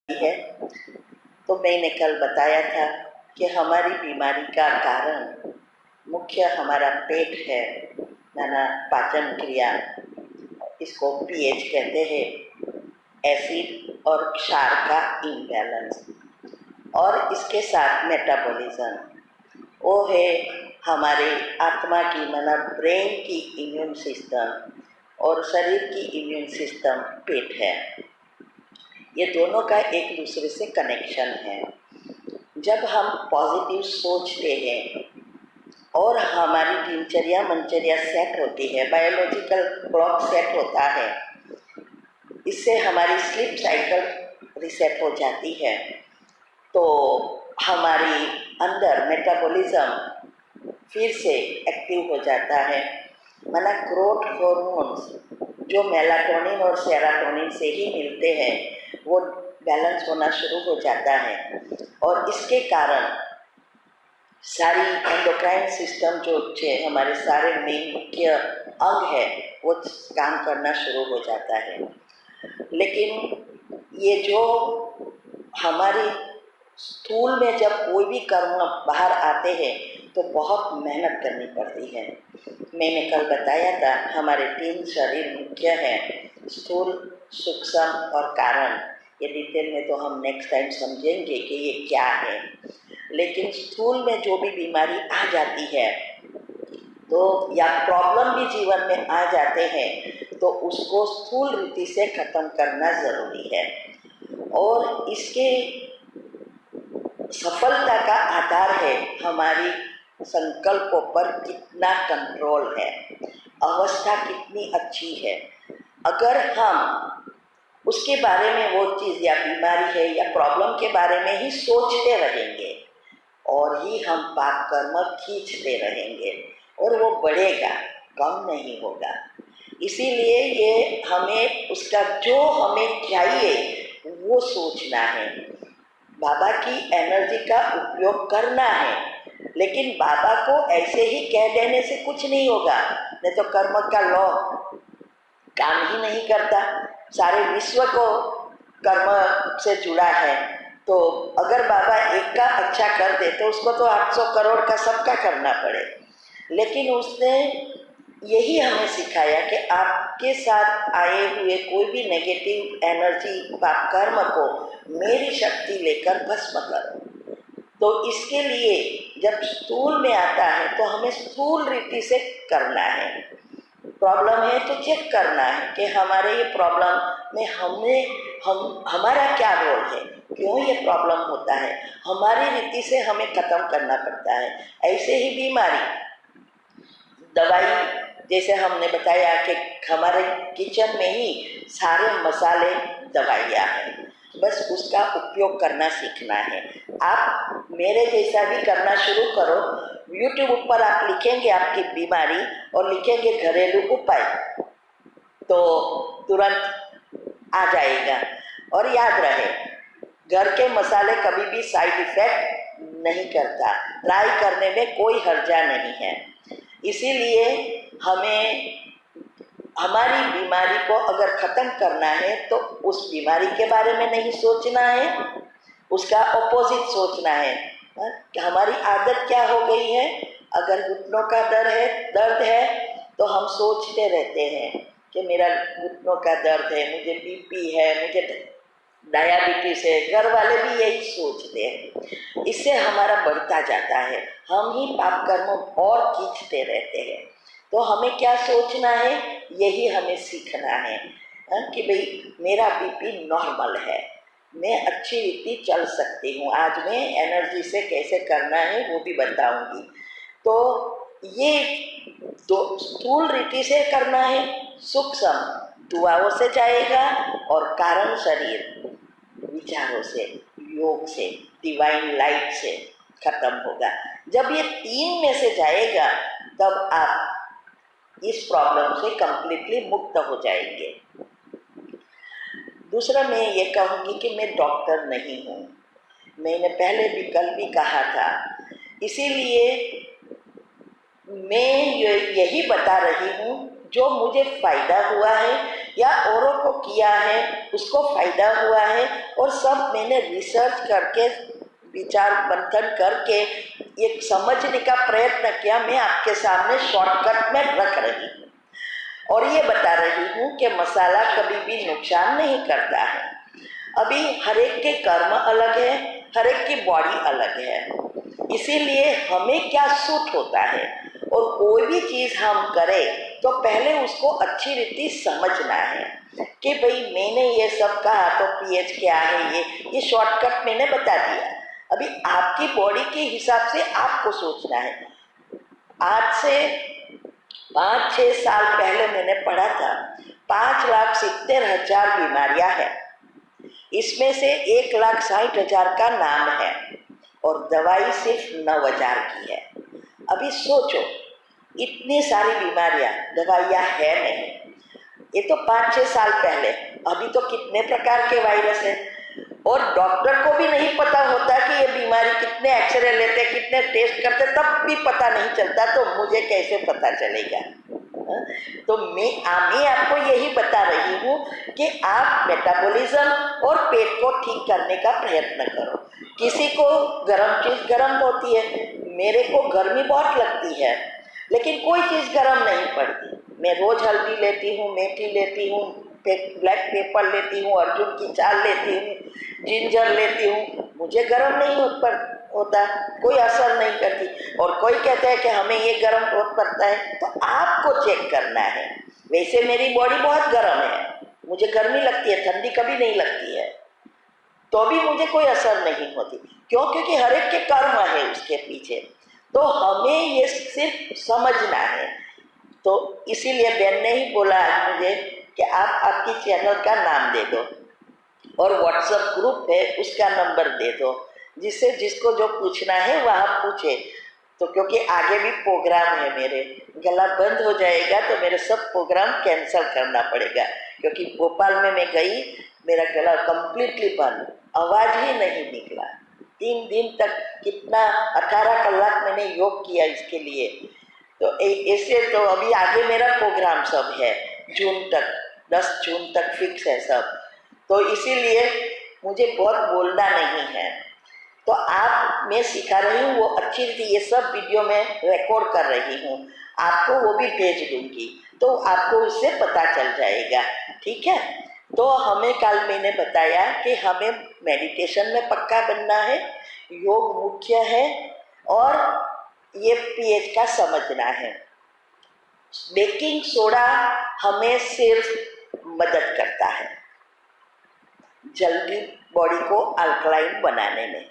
है। तो मैंने कल बताया था कि हमारी बीमारी का कारण मुख्य हमारा पेट है, माना पाचन क्रिया, इसको पीएच कहते हैं, एसिड और क्षार का इम्बैलेंस, और इसके साथ मेटाबॉलिज्म, वो है हमारे आत्मा की माना ब्रेन की इम्यून सिस्टम और शरीर की इम्यून सिस्टम पेट है। ये दोनों का एक दूसरे से कनेक्शन है। जब हम पॉजिटिव सोचते हैं और हमारी दिनचर्या मनचर्या सेट होती है, बायोलॉजिकल क्लॉक सेट होता है, इससे हमारी स्लीप साइकिल रिसेट हो जाती है, तो हमारी अंदर मेटाबॉलिज्म फिर से एक्टिव हो जाता है। माना ग्रोथ हॉर्मोन्स जो मेलाटोनिन और सेरोटोनिन से ही मिलते हैं वो बैलेंस होना शुरू हो जाता है, और इसके कारण सारी एंडोक्राइन सिस्टम जो हमारे सारे मेन मुख्य अंग है वो काम करना शुरू हो जाता है। लेकिन ये जो हमारी स्थूल में जब कोई भी कर्म बाहर आते हैं तो बहुत मेहनत करनी पड़ती है। मैंने कल बताया था हमारे 3 शरीर मुख्य हैं, स्थूल, सूक्ष्म और कारण। ये डिटेल में तो हम नेक्स्ट टाइम समझेंगे कि ये क्या है। लेकिन स्थूल में जो भी बीमारी आ जाती है तो या प्रॉब्लम भी जीवन में आ जाते हैं तो उसको स्थूल रीति से खत्म करना ज़रूरी है, और इसके सफलता का आधार है हमारी संकल्पों पर कितना कंट्रोल है, अवस्था कितनी अच्छी है। अगर हम उसके बारे में, वो चीज़ या बीमारी है या प्रॉब्लम के बारे में ही सोचते रहेंगे और ही हम पाप कर्म खींचते रहेंगे और वो बढ़ेगा, कम नहीं होगा। इसीलिए ये हमें उसका जो हमें चाहिए वो सोचना है, बाबा की एनर्जी का उपयोग करना है। लेकिन बाबा को ऐसे ही कह देने से कुछ नहीं होगा, नहीं तो कर्म का लॉ काम ही नहीं करता। सारे विश्व को कर्म से जुड़ा है, तो अगर बाबा एक का अच्छा कर दे तो उसको तो 800 करोड़ का सबका करना पड़े। लेकिन उसने यही हमें सिखाया कि आपके साथ आए हुए कोई भी नेगेटिव एनर्जी पाप कर्म को मेरी शक्ति लेकर भस्म करो। तो इसके लिए जब स्थूल में आता है तो हमें स्थूल रीति से करना है। प्रॉब्लम है तो चेक करना है कि हमारे ये प्रॉब्लम में हमारा क्या रोल है, क्यों ये प्रॉब्लम होता है, हमारी रीति से हमें ख़त्म करना पड़ता है। ऐसे ही बीमारी, दवाई, जैसे हमने बताया कि हमारे किचन में ही सारे मसाले दवाइयाँ हैं, बस उसका उपयोग करना सीखना है। आप मेरे जैसा भी करना शुरू करो। यूट्यूब पर आप लिखेंगे आपकी बीमारी और लिखेंगे घरेलू उपाय, तो तुरंत आ जाएगा। और याद रहे, घर के मसाले कभी भी साइड इफेक्ट नहीं करता, ट्राई करने में कोई हर्जा नहीं है। इसीलिए हमें हमारी बीमारी को अगर ख़त्म करना है तो उस बीमारी के बारे में नहीं सोचना है, उसका ऑपोजिट सोचना है। कि हमारी आदत क्या हो गई है, अगर घुटनों का दर्द है तो हम सोचते रहते हैं कि मेरा घुटनों का दर्द है, मुझे बीपी है, मुझे डायबिटीज है, घर वाले भी यही सोचते हैं। इससे हमारा बढ़ता जाता है, हम ही पाप कर्म और खींचते रहते हैं। तो हमें क्या सोचना है, यही हमें सीखना है कि भाई मेरा बीपी नॉर्मल है, मैं अच्छी रीति चल सकती हूँ, आज मैं एनर्जी से कैसे करना है वो भी बताऊंगी। तो ये दो स्थूल रीति से करना है, सूक्ष्म दुआओं से जाएगा, और कारण शरीर विचारों से, योग से, डिवाइन लाइट से खत्म होगा। जब ये 3 में से जाएगा तब आप इस प्रॉब्लम से कंप्लीटली मुक्त हो जाएंगे। दूसरा मैं ये कहूँगी कि मैं डॉक्टर नहीं हूँ, मैंने पहले भी कल भी कहा था, इसीलिए मैं यही बता रही हूँ जो मुझे फ़ायदा हुआ है या औरों को किया है उसको फ़ायदा हुआ है, और सब मैंने रिसर्च करके विचार मंथन करके एक समझने का प्रयत्न किया, मैं आपके सामने शॉर्टकट में रख रही हूँ और ये बता रही हूँ कि मसाला कभी भी नुकसान नहीं करता है। अभी हर एक के कर्म अलग है, हर एक की बॉडी अलग है, इसीलिए हमें क्या सूट होता है और कोई भी चीज़ हम करें तो पहले उसको अच्छी रीति समझना है कि भाई मैंने ये सब कहा तो पीएच क्या है, ये शॉर्टकट मैंने बता दिया। अभी आपकी बॉडी के हिसाब से आपको सोचना है। आज से 5-6 साल पहले मैंने पढ़ा था 5,70,000 बीमारियां हैं, इसमें से 1,60,000 का नाम है और दवाई सिर्फ 9,000 की है। अभी सोचो, इतनी सारी बीमारियां, दवाइयां है नहीं। ये तो 5-6 साल पहले, अभी तो कितने प्रकार के वायरस हैं और डॉक्टर को भी नहीं पता होता कि ये बीमारी, कितने एक्सरे लेते, कितने टेस्ट करते, तब भी पता नहीं चलता, तो मुझे कैसे पता चलेगा? तो मैं आपको यही बता रही हूँ कि आप मेटाबॉलिज्म और पेट को ठीक करने का प्रयत्न करो। किसी को गर्म चीज़ गर्म होती है, मेरे को गर्मी बहुत लगती है, लेकिन कोई चीज़ गर्म नहीं पड़ती। मैं रोज़ हल्दी लेती हूँ, मेथी लेती हूँ, ब्लैक पेपर लेती हूँ, अर्जुन की चाल लेती हूँ, जिंजर लेती हूँ, मुझे गर्म नहीं होता, कोई असर नहीं करती। और कोई कहता है कि हमें ये गर्म बहुत पड़ता है, तो आपको चेक करना है। वैसे मेरी बॉडी बहुत गर्म है, मुझे गर्मी लगती है, ठंडी कभी नहीं लगती है, तो भी मुझे कोई असर नहीं होती। क्यों? क्योंकि हर एक के कर्म है उसके पीछे, तो हमें ये सिर्फ समझना है। तो इसीलिए बहन ने ही बोला आज मुझे कि आप आपकी चैनल का नाम दे दो और व्हाट्सएप ग्रुप है उसका नंबर दे दो, जिससे जिसको जो पूछना है वहाँ पूछे। तो क्योंकि आगे भी प्रोग्राम है, मेरे गला बंद हो जाएगा तो मेरे सब प्रोग्राम कैंसिल करना पड़ेगा, क्योंकि भोपाल में मैं गई, मेरा गला कम्प्लीटली बंद, आवाज़ ही नहीं निकला। 3 दिन तक कितना 18 कलाक मैंने योग किया इसके लिए। तो ऐसे तो अभी आगे मेरा प्रोग्राम सब है, जून तक, 10 जून तक फिक्स है सब, तो इसीलिए मुझे बहुत बोलना नहीं है। तो आप, मैं सिखा रही हूँ वो अच्छी रीति, ये सब वीडियो में रिकॉर्ड कर रही हूँ, आपको वो भी भेज दूँगी, तो आपको उससे पता चल जाएगा, ठीक है? तो हमें कल मैंने बताया कि हमें मेडिटेशन में पक्का बनना है, योग मुख्य है, और ये पीएच का समझना है। बेकिंग सोडा हमें सिर्फ मदद करता है जल्दी बॉडी को अल्कलाइन बनाने में,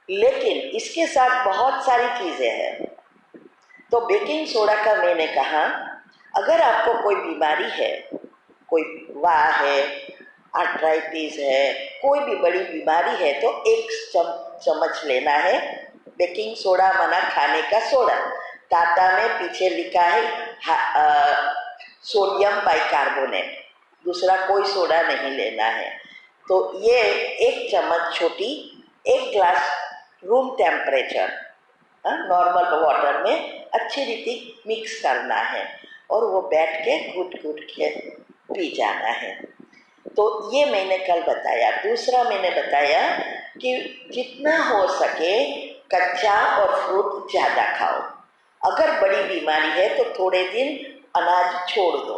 लेकिन इसके साथ बहुत सारी चीज़ें हैं। तो बेकिंग सोडा का मैंने कहा, अगर आपको कोई बीमारी है, कोई वाह है, आर्थराइटिस है, कोई भी बड़ी बीमारी है, तो 1 चम्मच लेना है बेकिंग सोडा, मना खाने का सोडा। टाटा में पीछे लिखा है सोडियम बाइकार्बोनेट, दूसरा कोई सोडा नहीं लेना है। तो ये 1 चम्मच छोटी, 1 glass room temperature normal water में अच्छी रीति मिक्स करना है और वो बैठ के घुट घुट के पी जाना है। तो ये मैंने कल बताया। दूसरा मैंने बताया कि जितना हो सके कच्चा और फ्रूट ज़्यादा खाओ। अगर बड़ी बीमारी है तो थोड़े दिन अनाज छोड़ दो।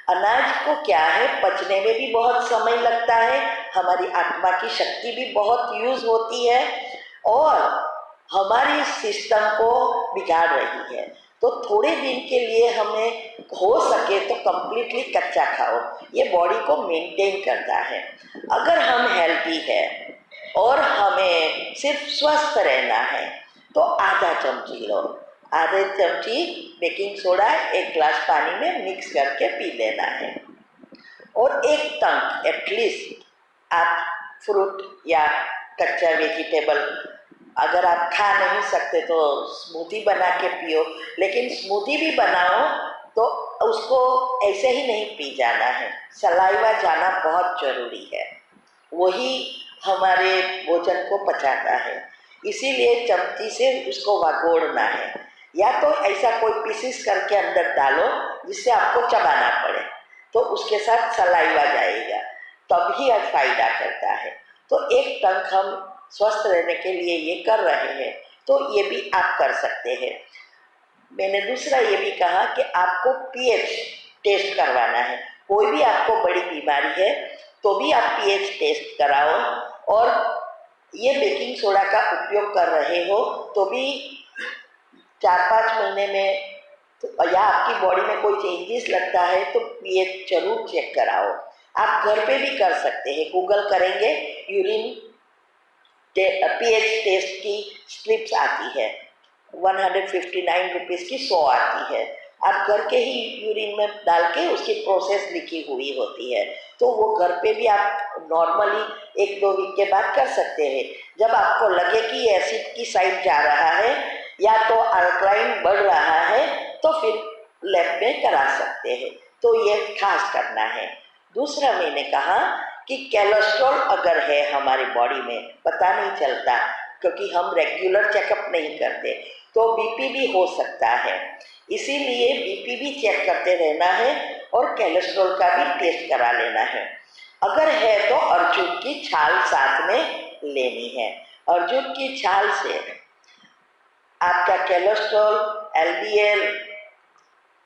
अनाज को क्या है, पचने में भी बहुत समय लगता है, हमारी आत्मा की शक्ति भी बहुत यूज़ होती है और हमारी सिस्टम को बिगाड़ रही है। तो थोड़े दिन के लिए हमें हो सके तो कम्प्लीटली कच्चा खाओ, ये बॉडी को मेंटेन करता है। अगर हम हेल्दी है और हमें सिर्फ स्वस्थ रहना है तो आधा चमची लो, आधे चमची बेकिंग सोडा 1 ग्लास पानी में मिक्स करके पी लेना है। और 1 टंक एटलीस्ट आप फ्रूट या कच्चा वेजिटेबल, अगर आप खा नहीं सकते तो स्मूदी बना के पियो, लेकिन स्मूदी भी बनाओ तो उसको ऐसे ही नहीं पी जाना है, सलाइवा जाना बहुत ज़रूरी है, वही हमारे भोजन को पचाता है। इसीलिए चमची से उसको वगोड़ना है, या तो ऐसा कोई पीसीस करके अंदर डालो जिससे आपको चबाना पड़े, तो उसके साथ सलाइवा जाएगा, तभी आज फायदा करता है। तो एक टंक हम स्वस्थ रहने के लिए ये कर रहे हैं, तो ये भी आप कर सकते हैं। मैंने दूसरा ये भी कहा कि आपको पीएच टेस्ट करवाना है। कोई भी आपको बड़ी बीमारी है तो भी आप पीएच टेस्ट कराओ, और ये बेकिंग सोडा का उपयोग कर रहे हो तो भी 4-5 महीने में या आपकी बॉडी में कोई चेंजेस लगता है तो पीएच जरूर चेक कराओ। आप घर पे भी कर सकते हैं, गूगल करेंगे यूरिन पीएच टेस्ट की स्ट्रिप्स आती है, 159 रुपीज़ की 100 आती है। आप घर के ही यूरिन में डाल के उसकी प्रोसेस लिखी हुई होती है, तो वो घर पे भी आप नॉर्मली 1-2 वीक के बाद कर सकते हैं। जब आपको लगे कि एसिड की साइड जा रहा है या तो अल्कलाइन बढ़ रहा है तो फिर लैब में करा सकते हैं। तो ये खास करना है। दूसरा मैंने कहा कि कोलेस्ट्रॉल अगर है हमारी बॉडी में पता नहीं चलता, क्योंकि हम रेगुलर चेकअप नहीं करते, तो बीपी भी हो सकता है। इसीलिए बीपी भी चेक करते रहना है और कोलेस्ट्रॉल का भी टेस्ट करा लेना है। अगर है तो अर्जुन की छाल साथ में लेनी है। अर्जुन की छाल से आपका कोलेस्ट्रॉल, एलडीएल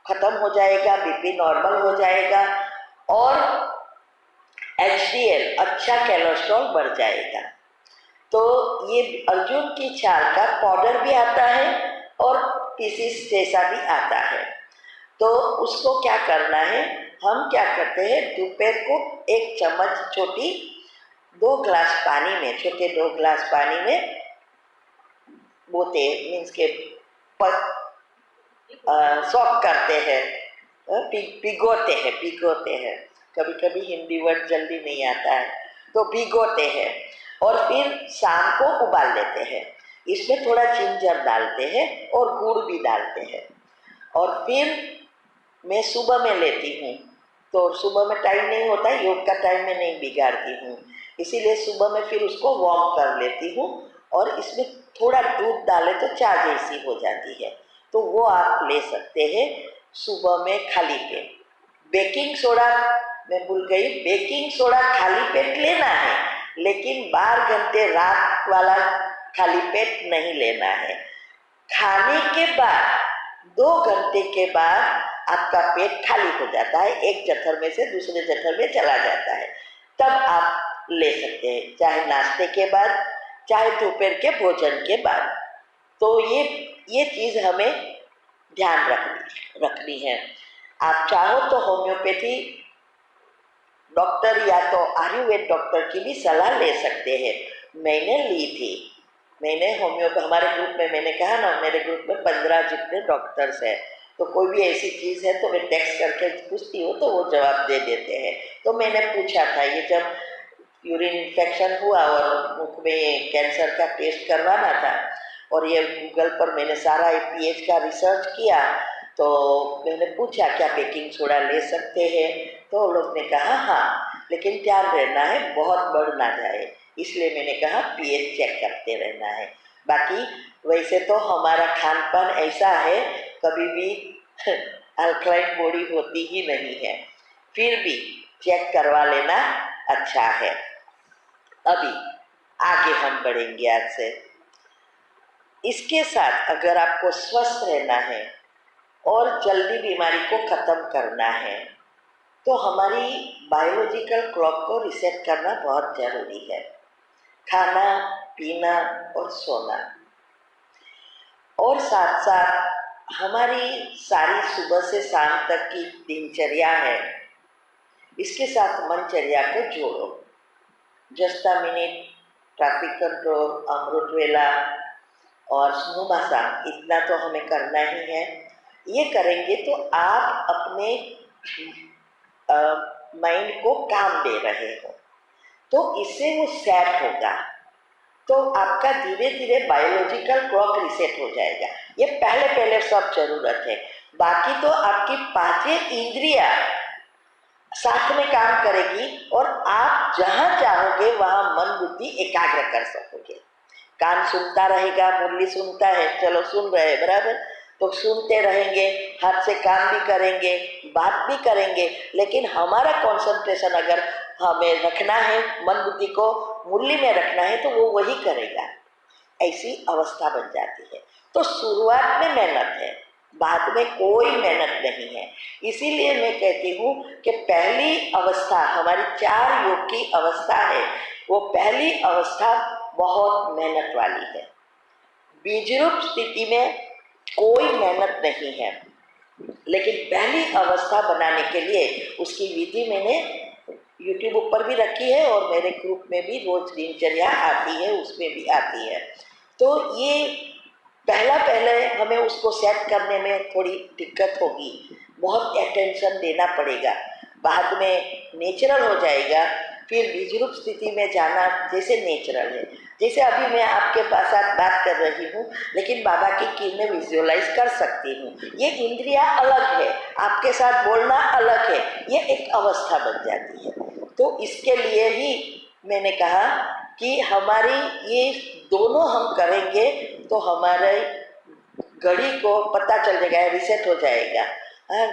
खत्म हो जाएगा, बीपी नॉर्मल हो जाएगा और एचडीएल अच्छा कोलेस्ट्रॉल बढ़ जाएगा। तो ये अर्जुन की छाल का पाउडर भी आता है और पीसीस जैसा भी आता है। तो उसको क्या करना है, हम क्या करते हैं, दोपहर को 1 चम्मच छोटी 2 ग्लास पानी में, छोटे 2 ग्लास पानी में बोते मीन्स के सॉक करते हैं, भिगोते हैं। कभी कभी हिंदी वर्ड जल्दी नहीं आता है तो भिगोते हैं और फिर शाम को उबाल लेते हैं। इसमें थोड़ा जिंजर डालते हैं और गुड़ भी डालते हैं। और फिर मैं सुबह में लेती हूँ, तो सुबह में टाइम नहीं होता, योग का टाइम में नहीं बिगाड़ती हूँ, इसीलिए सुबह में फिर उसको वार्म कर लेती हूँ और इसमें थोड़ा दूध डाले तो चाय जैसी हो जाती है। तो वो आप ले सकते हैं सुबह में खाली पेट। बेकिंग सोडा मैं भूल गई, बेकिंग सोडा खाली पेट लेना है, लेकिन 12 घंटे रात वाला खाली पेट नहीं लेना है। खाने के बाद 2 घंटे के बाद आपका पेट खाली हो जाता है, एक जठर में से दूसरे जठर में चला जाता है, तब आप ले सकते हैं, चाहे नाश्ते के बाद चाहे दोपहर के भोजन के बाद। तो ये चीज़ हमें ध्यान रखनी है। आप चाहो तो होम्योपैथी डॉक्टर या तो आयुर्वेद डॉक्टर की भी सलाह ले सकते हैं। मैंने ली थी, मैंने हमारे ग्रुप में, मैंने कहा ना मेरे ग्रुप में 15 जितने डॉक्टर्स हैं, तो कोई भी ऐसी चीज़ है तो मैं टेक्स्ट करके पूछती हूँ तो वो जवाब दे देते हैं। तो मैंने पूछा था, ये जब यूरिन इन्फेक्शन हुआ और मुख में कैंसर का टेस्ट करवाना था, और ये गूगल पर मैंने सारा पीएच का रिसर्च किया, तो मैंने पूछा क्या बेकिंग सोडा ले सकते हैं, तो लोग ने कहा हाँ, लेकिन ध्यान रहना है बहुत बढ़ ना जाए, इसलिए मैंने कहा पीएच चेक करते रहना है। बाकी वैसे तो हमारा खान पान ऐसा है, कभी भी अल्कलाइन बॉडी होती ही नहीं है, फिर भी चेक करवा लेना अच्छा है। अभी आगे हम बढ़ेंगे आज से। इसके साथ अगर आपको स्वस्थ रहना है और जल्दी बीमारी को ख़त्म करना है तो हमारी बायोलॉजिकल क्लॉक को रिसेट करना बहुत ज़रूरी है। खाना, पीना और सोना, और साथ साथ हमारी सारी सुबह से शाम तक की दिनचर्या है, इसके साथ मनचर्या को जोड़ो। जस्ता मिनट, ट्रैफिक कंट्रोल, अमृत वेला और स्नूमासा, इतना तो हमें करना ही है। ये करेंगे तो आप अपने माइंड को काम दे रहे हो, तो इससे वो सेट होगा, तो आपका धीरे धीरे बायोलॉजिकल क्लॉक रिसेट हो जाएगा। ये पहले सब जरूरत है। बाकी तो आपकी 5 इंद्रियां साथ में काम करेगी और आप जहाँ चाहोगे वहाँ मन बुद्धि एकाग्र कर सकोगे। कान सुनता रहेगा, मुरली सुनता है, चलो सुन रहे बराबर, तो सुनते रहेंगे, हाथ से काम भी करेंगे, बात भी करेंगे, लेकिन हमारा कंसंट्रेशन अगर हमें रखना है, मन बुद्धि को मुरली में रखना है, तो वो वही करेगा। ऐसी अवस्था बन जाती है। तो शुरुआत में मेहनत है, बाद में कोई मेहनत नहीं है। इसीलिए मैं कहती हूँ कि पहली अवस्था हमारी 4 योग की अवस्था है, वो पहली अवस्था बहुत मेहनत वाली है। बीजरूप स्थिति में कोई मेहनत नहीं है, लेकिन पहली अवस्था बनाने के लिए उसकी विधि मैंने YouTube पर भी रखी है और मेरे ग्रुप में भी रोज दिनचर्या आती है, उसमें भी आती है। तो ये पहले हमें उसको सेट करने में थोड़ी दिक्कत होगी, बहुत अटेंशन देना पड़ेगा, बाद में नेचुरल हो जाएगा। फिर बीजरूप स्थिति में जाना जैसे नेचुरल है, जैसे अभी मैं आपके पास बात कर रही हूँ, लेकिन बाबा की किरणें विजुअलाइज कर सकती हूँ। ये इंद्रियां अलग है, आपके साथ बोलना अलग है, ये एक अवस्था बन जाती है। तो इसके लिए ही मैंने कहा कि हमारी ये दोनों हम करेंगे तो हमारे घड़ी को पता चल जाएगा, रिसेट हो जाएगा।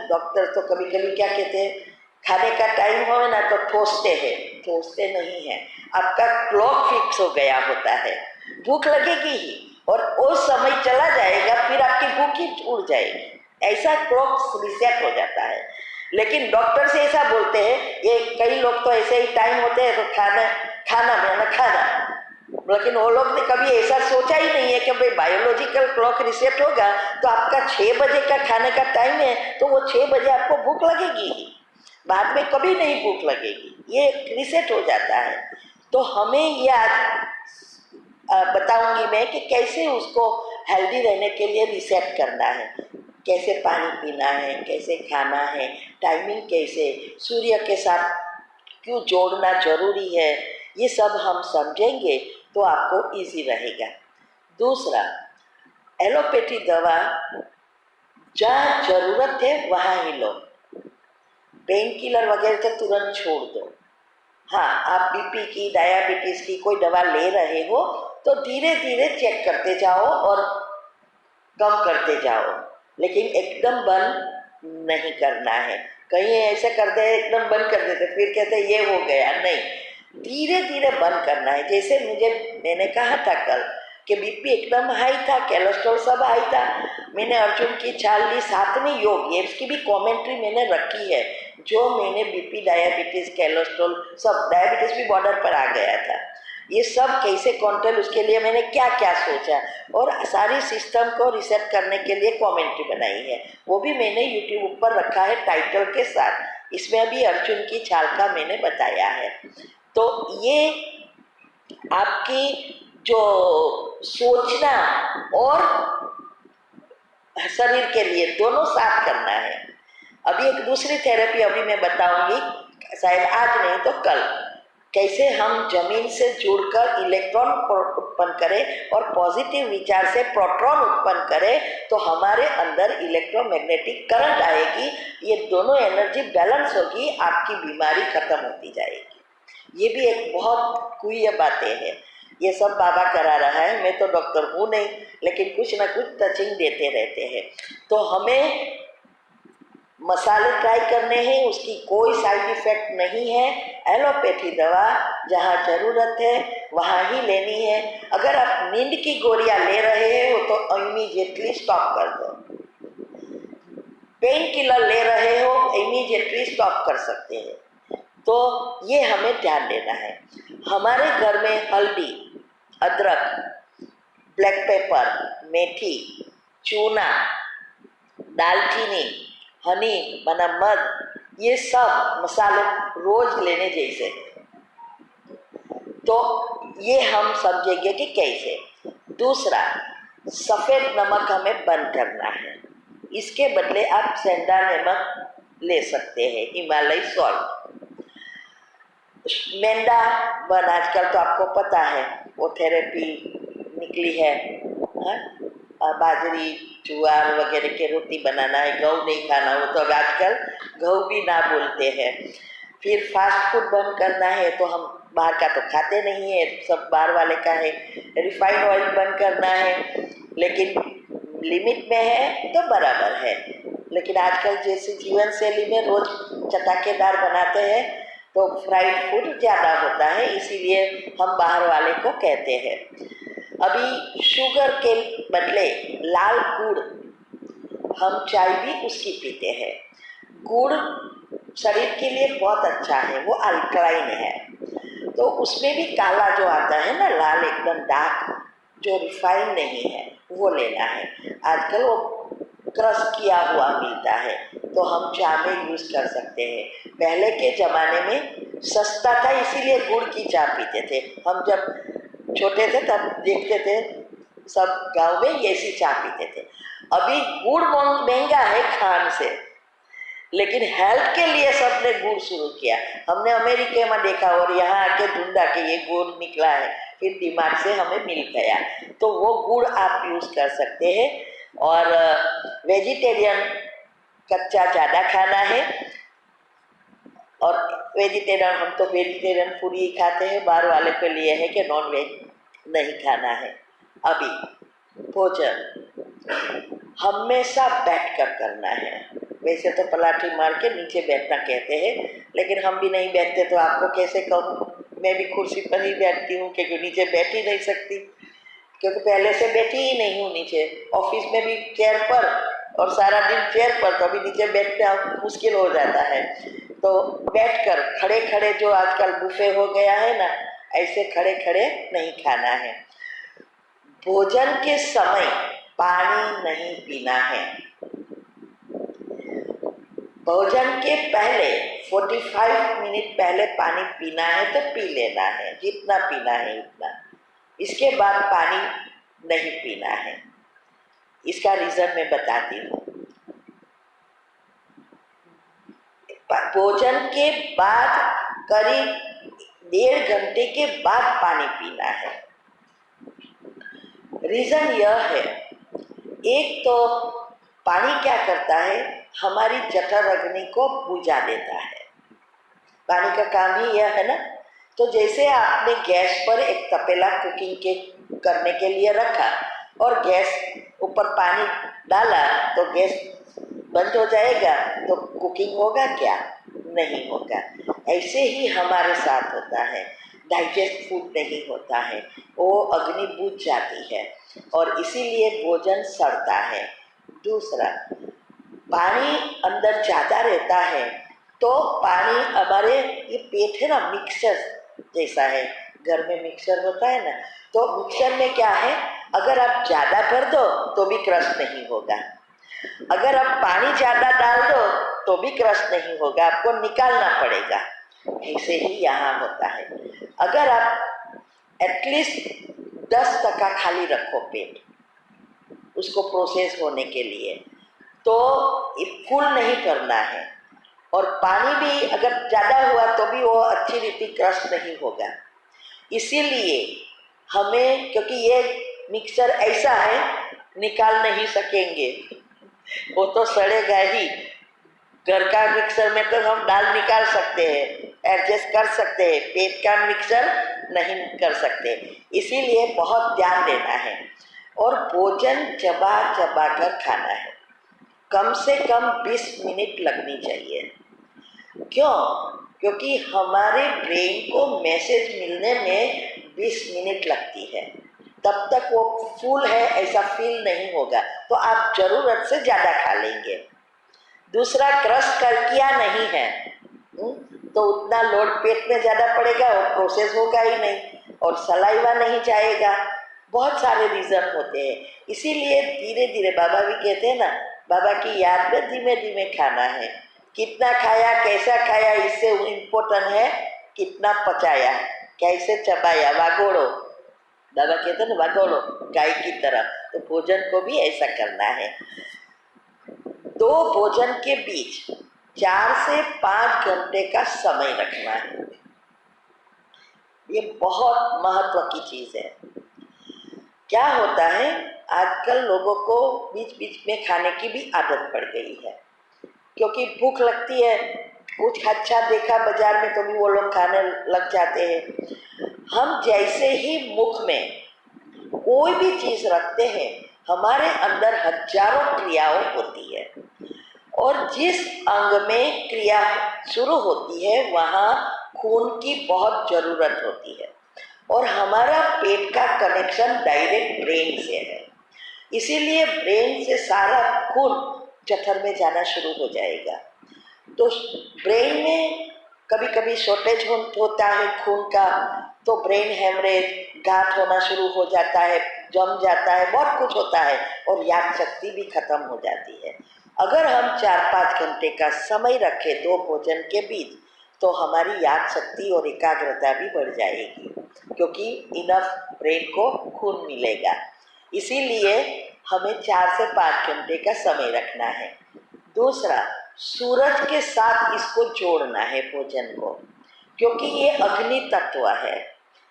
डॉक्टर तो कभी कभी क्या कहते हैं, खाने का टाइम हो ना तो ठोसते हैं, ठोसते नहीं है, आपका क्लॉक फिक्स हो गया होता है, भूख लगेगी ही और वो समय चला जाएगा, फिर आपकी भूख ही उड़ जाएगी, ऐसा क्लॉक रिसेट हो जाता है। लेकिन डॉक्टर से ऐसा बोलते हैं, ये कई लोग तो ऐसे ही टाइम होते हैं तो खाना, लेकिन वो लोग ने कभी ऐसा सोचा ही नहीं है कि भाई बायोलॉजिकल क्लॉक रिसेट होगा तो आपका 6 बजे का खाने का टाइम है, तो वो 6 बजे आपको भूख लगेगी, बाद में कभी नहीं भूख लगेगी, ये रिसेट हो जाता है। तो हमें ये आज बताऊंगी मैं कि कैसे उसको हेल्दी रहने के लिए रिसेट करना है, कैसे पानी पीना है, कैसे खाना है, टाइमिंग कैसे, सूर्य के साथ क्यों जोड़ना जरूरी है, ये सब हम समझेंगे तो आपको इजी रहेगा। दूसरा, एलोपैथी दवा जहाँ जरूरत है वहाँ ही लो, पेन किलर वगैरह तो तुरंत छोड़ दो। हाँ, आप बीपी की, डायबिटीज की कोई दवा ले रहे हो तो धीरे धीरे चेक करते जाओ और कम करते जाओ, लेकिन एकदम बंद नहीं करना है। कहीं ऐसे करते हैं एकदम बंद कर देते, फिर कहते ये हो गया, नहीं, धीरे धीरे बंद करना है। जैसे मैंने कहा था कल कि बीपी एकदम हाई था, कोलेस्ट्रॉल सब हाई था, मैंने अर्जुन की छाल ली, 7वें योग, ये इसकी भी कमेंट्री मैंने रखी है, जो मैंने बीपी, डायबिटीज, कोलेस्ट्रॉल सब, डायबिटीज भी बॉर्डर पर आ गया था, ये सब कैसे कंट्रोल, उसके लिए मैंने क्या क्या सोचा और सारी सिस्टम को रिसेट करने के लिए कमेंट्री बनाई है, वो भी मैंने यूट्यूब पर रखा है टाइटल के साथ, इसमें भी अर्जुन की छाल का मैंने बताया है। तो ये आपकी जो सोचना और शरीर के लिए दोनों साथ करना है। अभी एक दूसरी थेरेपी अभी मैं बताऊंगी, शायद आज नहीं तो कल, कैसे हम जमीन से जुड़कर इलेक्ट्रॉन उत्पन्न करें और पॉजिटिव विचार से प्रोटॉन उत्पन्न करें तो हमारे अंदर इलेक्ट्रोमैग्नेटिक करंट आएगी, ये दोनों एनर्जी बैलेंस होगी, आपकी बीमारी खत्म होती जाएगी। ये भी एक बहुत कुछ बातें हैं, ये सब बाबा करा रहा है, मैं तो डॉक्टर हूँ नहीं, लेकिन कुछ ना कुछ टचिंग देते रहते हैं। तो हमें मसाले ट्राई करने हैं, उसकी कोई साइड इफेक्ट नहीं है, एलोपैथी दवा जहाँ ज़रूरत है वहाँ ही लेनी है। अगर आप नींद की गोलियाँ ले रहे हो तो इमीडिएटली स्टॉप कर दो, पेन किलर ले रहे हो इमीडिएटली स्टॉप कर सकते हैं। तो ये हमें ध्यान देना है। हमारे घर में हल्दी, अदरक, ब्लैक पेपर, मेथी, चूना, दालचीनी, हनी बना मध, ये सब मसाले रोज लेने जैसे, तो ये हम समझेंगे कि कैसे। दूसरा, सफ़ेद नमक हमें बंद करना है, इसके बदले आप सेंधा नमक ले सकते हैं, हिमालय सॉल्ट। मैदा बन आजकल तो आपको पता है वो थेरेपी निकली है, बाजरी, ज्वार वगैरह के रोटी बनाना है, गेहूँ नहीं खाना, वो तो अब आजकल गेहूँ भी ना बोलते हैं। फिर फास्ट फूड बंद करना है, तो हम बाहर का तो खाते नहीं है, सब बाहर वाले का है। रिफाइंड ऑयल बंद करना है, लेकिन लिमिट में है तो बराबर है। लेकिन आजकल जैसे जीवन शैली में रोज चटाकेदार बनाते हैं तो फ्राइड फूड ज़्यादा होता है, इसीलिए हम बाहर वाले को कहते हैं। अभी शुगर के बदले लाल गुड़, हम चाय भी उसकी पीते हैं। गुड़ शरीर के लिए बहुत अच्छा है, वो अल्कलाइन है, तो उसमें भी काला जो आता है ना, लाल एकदम डार्क, जो रिफाइन नहीं है, वो लेना है। आजकल वो क्रश किया हुआ मिलता है तो हम चाय में यूज़ कर सकते हैं। पहले के ज़माने में सस्ता था, इसीलिए गुड़ की चाय पीते थे। हम जब छोटे थे तब देखते थे सब गांव में ऐसी चाय पीते थे। अभी गुड़ महंगा है खान से, लेकिन हेल्थ के लिए सबने गुड़ शुरू किया। हमने अमेरिका में देखा और यहाँ आके ढूंढा कि ये गुड़ निकला है, फिर दिमाग से हमें मिल गया। तो वो गुड़ आप यूज़ कर सकते हैं। और वेजिटेरियन कच्चा ज़्यादा खाना है, और वेजिटेरियन, हम तो वेजिटेरियन फूड ही खाते हैं। बाहर वाले के लिए है कि नॉन वेज नहीं खाना है। अभी भोजन हमेशा बैठकर करना है। वैसे तो पलाठी मार के नीचे बैठना कहते हैं, लेकिन हम भी नहीं बैठते तो आपको कैसे कहूँ। मैं भी कुर्सी पर ही बैठती हूँ, क्योंकि नीचे बैठ ही नहीं सकती, क्योंकि पहले से बैठी ही नहीं हूँ नीचे। ऑफिस में भी चेयर पर और सारा दिन चेयर पर, तो अभी नीचे बैठना मुश्किल हो जाता है। तो बैठकर खड़े खड़े, जो आजकल बुफे हो गया है ना, ऐसे खड़े खड़े नहीं खाना है। भोजन के समय पानी नहीं पीना है। भोजन के पहले 45 मिनट पहले पानी पीना है तो पी लेना है, जितना पीना है उतना। इसके बाद पानी नहीं पीना है। इसका रीज़न मैं बताती हूँ। भोजन के बाद करीब 1.5 घंटे के बाद पानी पीना है। रीज़न यह है, एक तो पानी क्या करता है, हमारी जठर अग्नि को बुझा देता है। पानी का काम ही यह है ना। तो जैसे आपने गैस पर एक तपेला कुकिंग के करने के लिए रखा और गैस ऊपर पानी डाला तो गैस बंद हो जाएगा, तो कुकिंग होगा क्या? नहीं होगा। ऐसे ही हमारे साथ होता है, डाइजेस्ट फूड नहीं होता है, वो अग्नि बुझ जाती है और इसीलिए भोजन सड़ता है। दूसरा, पानी अंदर ज़्यादा रहता है तो पानी हमारे, ये पेट है ना, मिक्सर जैसा है, घर में मिक्सर होता है ना, तो मिक्सर में क्या है, अगर आप ज़्यादा भर दो तो भी क्रश नहीं होगा, अगर आप पानी ज़्यादा डाल दो तो भी क्रश नहीं होगा, आपको निकालना पड़ेगा। ऐसे ही यहाँ होता है। अगर आप एटलीस्ट 10% खाली रखो पेट उसको प्रोसेस होने के लिए, तो फुल नहीं करना है। और पानी भी अगर ज़्यादा हुआ तो भी वो अच्छी रीति क्रश नहीं होगा। इसीलिए हमें, क्योंकि ये मिक्सर ऐसा है, निकाल नहीं सकेंगे, वो तो सड़ेगा ही। घर का मिक्सर में तो हम दाल निकाल सकते हैं, एडजस्ट कर सकते हैं, पेट का मिक्सर नहीं कर सकते। इसीलिए बहुत ध्यान देना है। और भोजन चबा चबा कर खाना है, कम से कम 20 मिनट लगनी चाहिए। क्यों? क्योंकि हमारे ब्रेन को मैसेज मिलने में 20 मिनट लगती है, तब तक वो फुल है ऐसा फील नहीं होगा, तो आप ज़रूरत से ज़्यादा खा लेंगे। दूसरा, क्रश कर किया नहीं है तो उतना लोड पेट में ज़्यादा पड़ेगा, वो प्रोसेस होगा ही नहीं और सलाइवा नहीं जाएगा। बहुत सारे रीज़न होते हैं। इसीलिए धीरे धीरे, बाबा भी कहते हैं ना, बाबा की याद में धीमे धीमे खाना है। कितना खाया, कैसा खाया, इससे इम्पोर्टेंट है कितना पचाया, कैसे चबाया, वागोड़ो। बाबा कहते हैं ना, वागोड़ो गाय की तरह। तो भोजन को भी ऐसा करना है। 2 भोजन के बीच 4 से 5 घंटे का समय रखना है। ये बहुत महत्व की चीज़ है। क्या होता है, आजकल लोगों को बीच बीच में खाने की भी आदत पड़ गई है, क्योंकि भूख लगती है, कुछ अच्छा देखा बाजार में तो भी वो लोग खाने लग जाते हैं। हम जैसे ही मुख में कोई भी चीज़ रखते हैं हमारे अंदर हजारों क्रियाओं होती है और जिस अंग में क्रिया शुरू होती है वहाँ खून की बहुत ज़रूरत होती है और हमारा पेट का कनेक्शन डायरेक्ट ब्रेन से है, इसीलिए ब्रेन से सारा खून जठर में जाना शुरू हो जाएगा। तो ब्रेन में कभी कभी शॉर्टेज होता है खून का, तो ब्रेन हेमरेज, गांठ होना शुरू हो जाता है, जम जाता है, बहुत कुछ होता है और याद शक्ति भी खत्म हो जाती है। अगर हम 4-5 घंटे का समय रखें दो भोजन के बीच तो हमारी याद शक्ति और एकाग्रता भी बढ़ जाएगी क्योंकि इनफ ब्रेन को खून मिलेगा। इसीलिए हमें 4 से 5 घंटे का समय रखना है। दूसरा, सूरज के साथ इसको जोड़ना है भोजन को, क्योंकि ये अग्नि तत्व है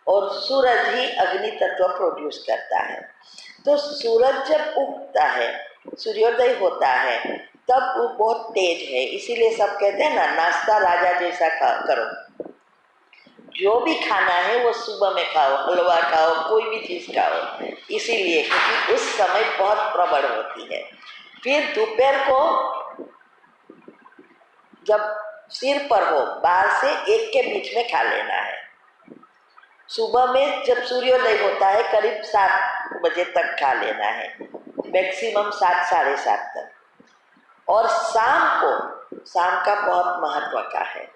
और सूरज ही अग्नि तत्व प्रोड्यूस करता है। तो सूरज जब उगता है, सूर्योदय होता है, तब वो बहुत तेज है, इसीलिए सब कहते हैं ना, नाश्ता राजा जैसा करो। जो भी खाना है वो सुबह में खाओ, हलवा खाओ, कोई भी चीज़ खाओ, इसीलिए क्योंकि उस समय बहुत प्रबल होती है। फिर दोपहर को जब सिर पर हो 12 से 1 के बीच में खा लेना है। सुबह में जब सूर्योदय होता है करीब 7 बजे तक खा लेना है, मैक्सिमम 7, साढ़े 7 तक। और शाम का बहुत महत्व का है।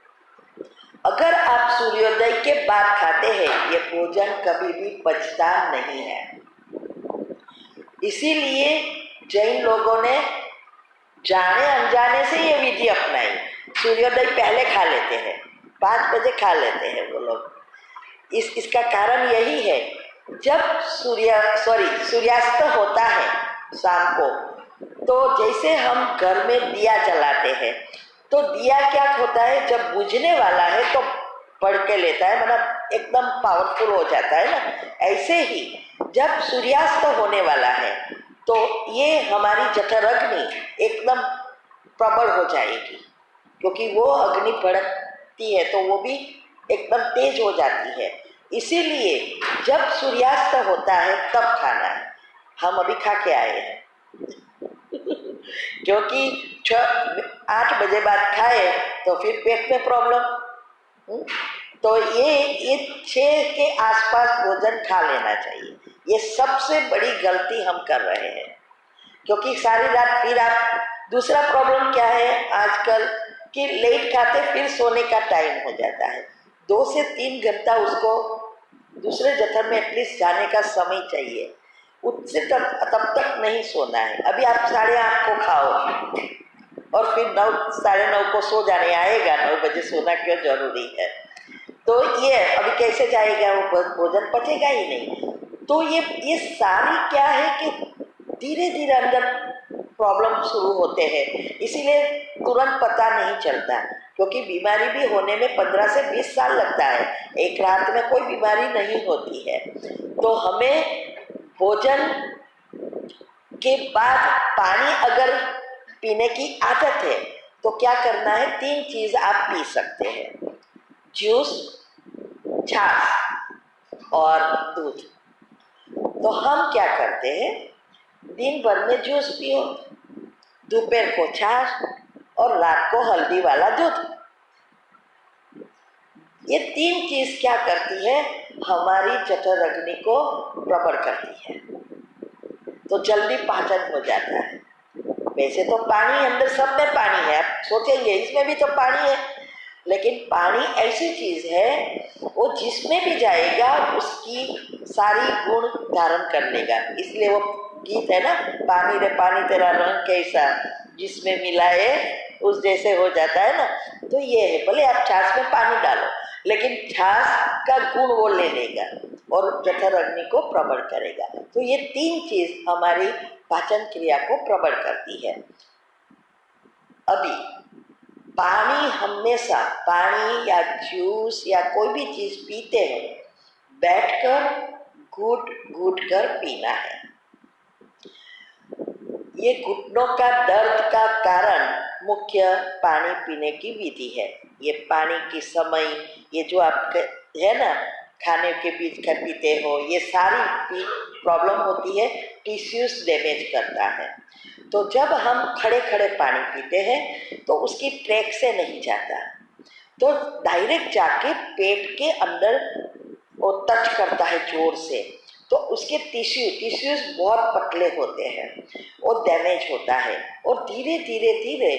अगर आप सूर्योदय के बाद खाते हैं ये भोजन कभी भी पचता नहीं है, इसीलिए जैन लोगों ने जाने अनजाने से ये विधि अपनाई। सूर्योदय पहले खा लेते हैं, 5 बजे खा लेते हैं वो लोग। इसका कारण यही है, जब सूर्यास्त होता है शाम को, तो जैसे हम घर में दिया जलाते हैं तो दिया क्या होता है, जब बुझने वाला है तो पढ़ के लेता है, मतलब एकदम पावरफुल हो जाता है ना। ऐसे ही जब सूर्यास्त होने वाला है तो ये हमारी जठर अग्नि एकदम प्रबल हो जाएगी, क्योंकि वो अग्नि भड़कती है तो वो भी एकदम तेज हो जाती है। इसीलिए जब सूर्यास्त होता है तब खाना है। हम अभी खा के आए हैं क्योंकि 8 बजे बाद खाए तो फिर पेट में प्रॉब्लम, तो ये 6 के आसपास भोजन खा लेना चाहिए। ये सबसे बड़ी गलती हम कर रहे हैं, क्योंकि सारी रात फिर आप, दूसरा प्रॉब्लम क्या है आजकल कि लेट खाते फिर सोने का टाइम हो जाता है। 2 से 3 घंटा उसको दूसरे जठर में एटलीस्ट जाने का समय चाहिए, उससे तब तक नहीं सोना है। अभी आप 8:30 को खाओ और फिर 9, साढ़े 9 को सो जाने आएगा, 9 बजे सोना क्यों जरूरी है? तो ये अभी कैसे जाएगा, वो भोजन पचेगा ही नहीं। तो ये सारी क्या है कि धीरे धीरे अंदर प्रॉब्लम शुरू होते हैं, इसीलिए तुरंत पता नहीं चलता, क्योंकि बीमारी भी होने में 15 से 20 साल लगता है, एक रात में कोई बीमारी नहीं होती है। तो हमें भोजन के बाद पानी अगर पीने की आदत है तो क्या करना है, 3 चीज़ आप पी सकते हैं, जूस, छाछ और दूध। तो हम क्या करते हैं, दिन भर में जूस पियो, दोपहर को छाछ और रात को हल्दी वाला दूध। ये 3 चीज क्या करती है, हमारी जठर अग्नि को प्रबल करती है, तो जल्दी पाचन हो जाता है। वैसे तो पानी अंदर, सब में पानी है, आप सोचेंगे इसमें भी तो पानी है, लेकिन पानी ऐसी चीज है वो जिसमें भी जाएगा उसकी सारी गुण धारण कर लेगा। इसलिए वो गीत है ना, पानी रे पानी तेरा रंग कैसा, जिसमें मिलाए उस जैसे हो जाता है ना। तो ये है, भले आप छाछ में पानी डालो लेकिन छाछ का गुण वो ले लेगा और जठर अग्नि को प्रबल करेगा। तो ये 3 चीज हमारी पाचन क्रिया को प्रबल करती है। अभी पानी, हमेशा पानी या जूस या कोई भी चीज पीते हैं बैठकर घूट घूट कर पीना है। ये घुटनों का दर्द का कारण मुख्य पानी पीने की विधि है। ये पानी की समय, ये जो आपके है ना खाने के बीच का पीते हो, ये सारी प्रॉब्लम होती है, टिश्यूज डैमेज करता है। तो जब हम खड़े खड़े पानी पीते हैं तो उसकी ट्रैक से नहीं जाता, तो डायरेक्ट जाके पेट के अंदर वो टच करता है जोर से, तो उसके टिश्यूज बहुत पतले होते हैं, वो डैमेज होता है और धीरे धीरे धीरे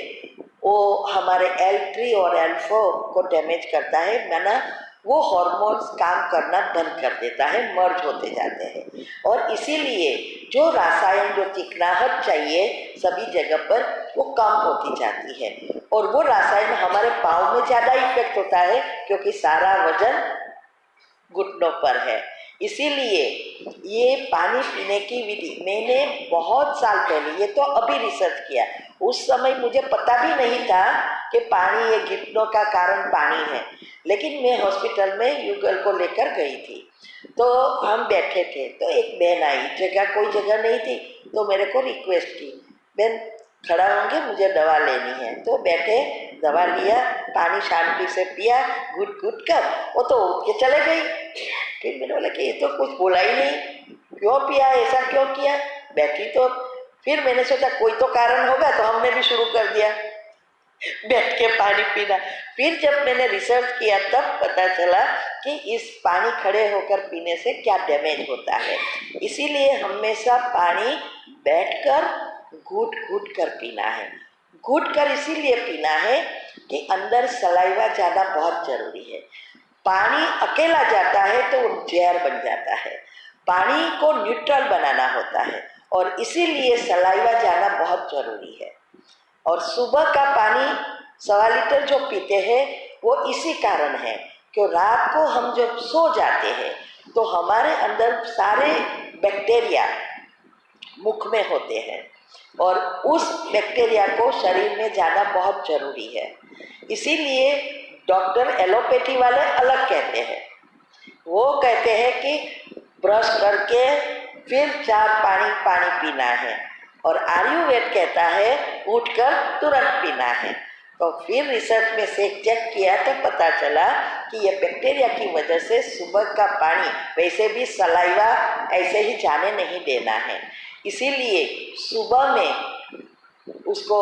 वो हमारे L3 और L4 को डैमेज करता है, माना वो हार्मोन्स काम करना बंद कर देता है, मर्ज होते जाते हैं। और इसीलिए जो रसायन, जो चिकनाहट चाहिए सभी जगह पर, वो कम होती जाती है और वो रसायन हमारे पाँव में ज़्यादा इफेक्ट होता है क्योंकि सारा वजन घुटनों पर है। इसीलिए ये पानी पीने की विधि मैंने बहुत साल पहले, ये तो अभी रिसर्च किया, उस समय मुझे पता भी नहीं था कि पानी, ये घुटनों का कारण पानी है। लेकिन मैं हॉस्पिटल में युगल को लेकर गई थी, तो हम बैठे थे, तो एक बहन आई, कोई जगह नहीं थी, तो मेरे को रिक्वेस्ट की, बहन खड़ा होंगे, मुझे दवा लेनी है। तो बैठे, दवा लिया, पानी शांति से पिया, घुट घुट कर, वो तो उठ के चले गई। फिर मैंने बोला कि ये तो कुछ बोला ही नहीं, क्यों पिया, ऐसा क्यों किया, बैठी तो। फिर मैंने सोचा कोई तो कारण होगा, तो हमने भी शुरू कर दिया बैठ के पानी पीना। फिर जब मैंने रिसर्च किया तब पता चला कि इस पानी खड़े होकर पीने से क्या डैमेज होता है। इसीलिए हमेशा पानी बैठकर घूट घूट कर पीना है। घूट कर इसीलिए पीना है कि अंदर सलाइवा जाना बहुत जरूरी है। पानी अकेला जाता है तो वो जहर बन जाता है, पानी को न्यूट्रल बनाना होता है और इसीलिए सलाइवा जाना बहुत जरूरी है। और सुबह का पानी 1.25 लीटर जो पीते हैं वो इसी कारण है कि रात को हम जब सो जाते हैं तो हमारे अंदर सारे बैक्टीरिया मुख में होते हैं और उस बैक्टीरिया को शरीर में जाना बहुत जरूरी है। इसीलिए डॉक्टर एलोपैथी वाले अलग कहते हैं, वो कहते हैं कि ब्रश करके फिर 4 पानी पीना है, और आयुर्वेद कहता है उठकर तुरंत पीना है। तो फिर रिसर्च में से चेक किया तो पता चला कि ये बैक्टीरिया की वजह से सुबह का पानी, वैसे भी सलाइवा ऐसे ही जाने नहीं देना है, इसीलिए सुबह में उसको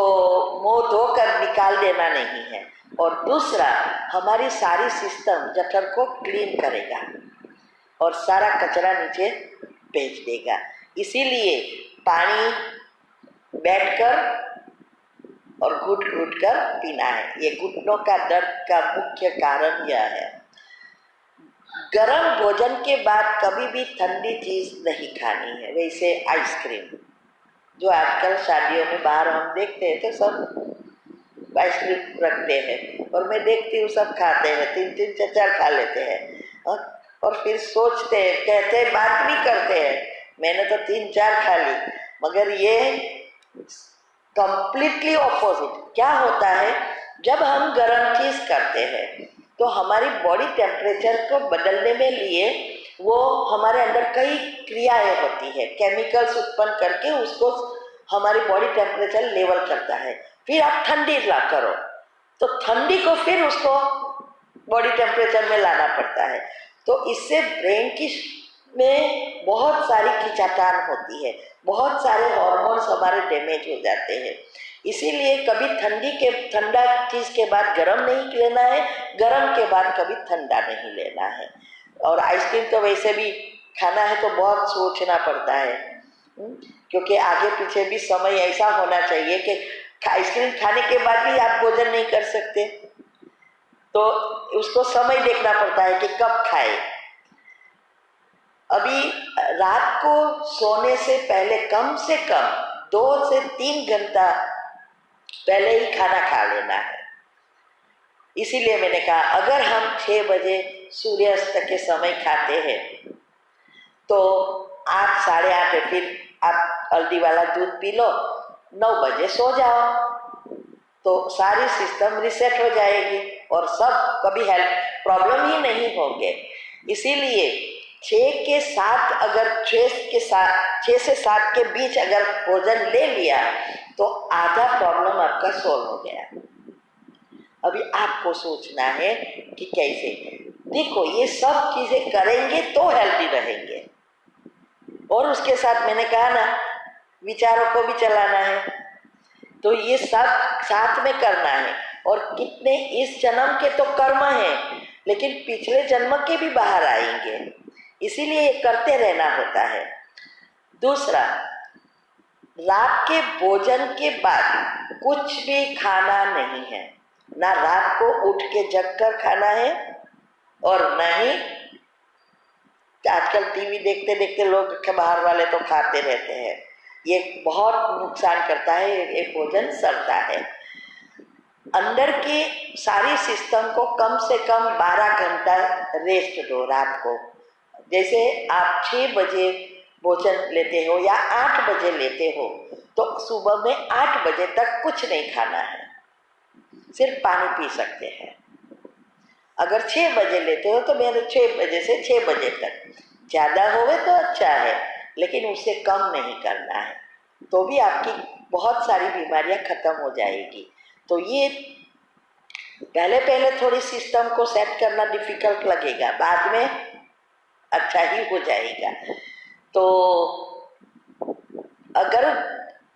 मुंह धोकर निकाल देना नहीं है। और दूसरा, हमारी सारी सिस्टम जठर को क्लीन करेगा और सारा कचरा नीचे भेज देगा। इसीलिए पानी बैठकर और घुट घुट कर पीना है। ये घुटनों का दर्द का मुख्य कारण यह है। गरम भोजन के बाद कभी भी ठंडी चीज नहीं खानी है। वैसे आइसक्रीम, जो आजकल शादियों में बाहर हम देखते हैं तो सब आइसक्रीम रखते हैं और मैं देखती हूँ सब खाते हैं, 3-3 4-4 खा लेते हैं और फिर सोचते हैं, कहते हैं, बात भी करते हैं, मैंने तो 3-4 खा ली। मगर ये कंप्लीटली ऑपोजिट। क्या होता है, जब हम गर्म चीज करते हैं तो हमारी बॉडी टेम्परेचर को बदलने में लिए वो हमारे अंदर कई क्रियाएं होती है, केमिकल्स उत्पन्न करके उसको हमारी बॉडी टेम्परेचर लेवल करता है। फिर आप ठंडी ला करो तो ठंडी को फिर उसको बॉडी टेम्परेचर में लाना पड़ता है। तो इससे ब्रेन की में बहुत सारी खिंचातान होती है, बहुत सारे हार्मोन्स हमारे डैमेज हो जाते हैं। इसीलिए कभी ठंडा चीज के बाद गर्म नहीं लेना है, गर्म के बाद कभी ठंडा नहीं लेना है। और आइसक्रीम तो वैसे भी खाना है तो बहुत सोचना पड़ता है, क्योंकि आगे पीछे भी समय ऐसा होना चाहिए कि आइसक्रीम खाने के बाद भी आप भोजन नहीं कर सकते, तो उसको समय देखना पड़ता है कि कब खाए। अभी रात को सोने से पहले कम से कम 2 से 3 घंटा पहले ही खाना खा लेना है। इसीलिए मैंने कहा, अगर हम 6 बजे सूर्यास्त के समय खाते हैं तो 8 साढ़े 8 फिर आप हल्दी वाला दूध पी लो, 9 बजे सो जाओ, तो सारी सिस्टम रिसेट हो जाएगी और सब कभी हेल्थ प्रॉब्लम ही नहीं होंगे। इसीलिए 6 के 7 अगर 6 से 7 के बीच अगर भोजन ले लिया तो आधा प्रॉब्लम आपका सॉल्व हो गया। अभी आपको सोचना है कि कैसे। देखो ये सब चीज़ें करेंगे तो हेल्दी रहेंगे। और उसके साथ मैंने कहा ना, विचारों को भी चलाना है, तो ये सब साथ में करना है। और कितने इस जन्म के तो कर्म हैं, लेकिन पिछले जन्म के भी बाहर आएंगे, इसीलिए ये करते रहना होता है। दूसरा, रात के भोजन के बाद कुछ भी खाना नहीं है, ना रात को उठ के जगकर खाना है और न ही आजकल टीवी देखते देखते लोग के बाहर वाले तो खाते रहते हैं, ये बहुत नुकसान करता है, ये भोजन सड़ता है। अंदर की सारी सिस्टम को कम से कम 12 घंटा रेस्ट दो रात को। जैसे आप 6 बजे भोजन लेते हो या 8 बजे लेते हो, तो सुबह में 8 बजे तक कुछ नहीं खाना है, सिर्फ पानी पी सकते हैं। अगर 6 बजे लेते हो तो मेरे 6 बजे से 6 बजे तक, ज़्यादा होवे तो अच्छा है, लेकिन उससे कम नहीं करना है, तो भी आपकी बहुत सारी बीमारियां खत्म हो जाएगी। तो ये पहले थोड़ी सिस्टम को सेट करना डिफिकल्ट लगेगा, बाद में अच्छा ही हो जाएगा। तो अगर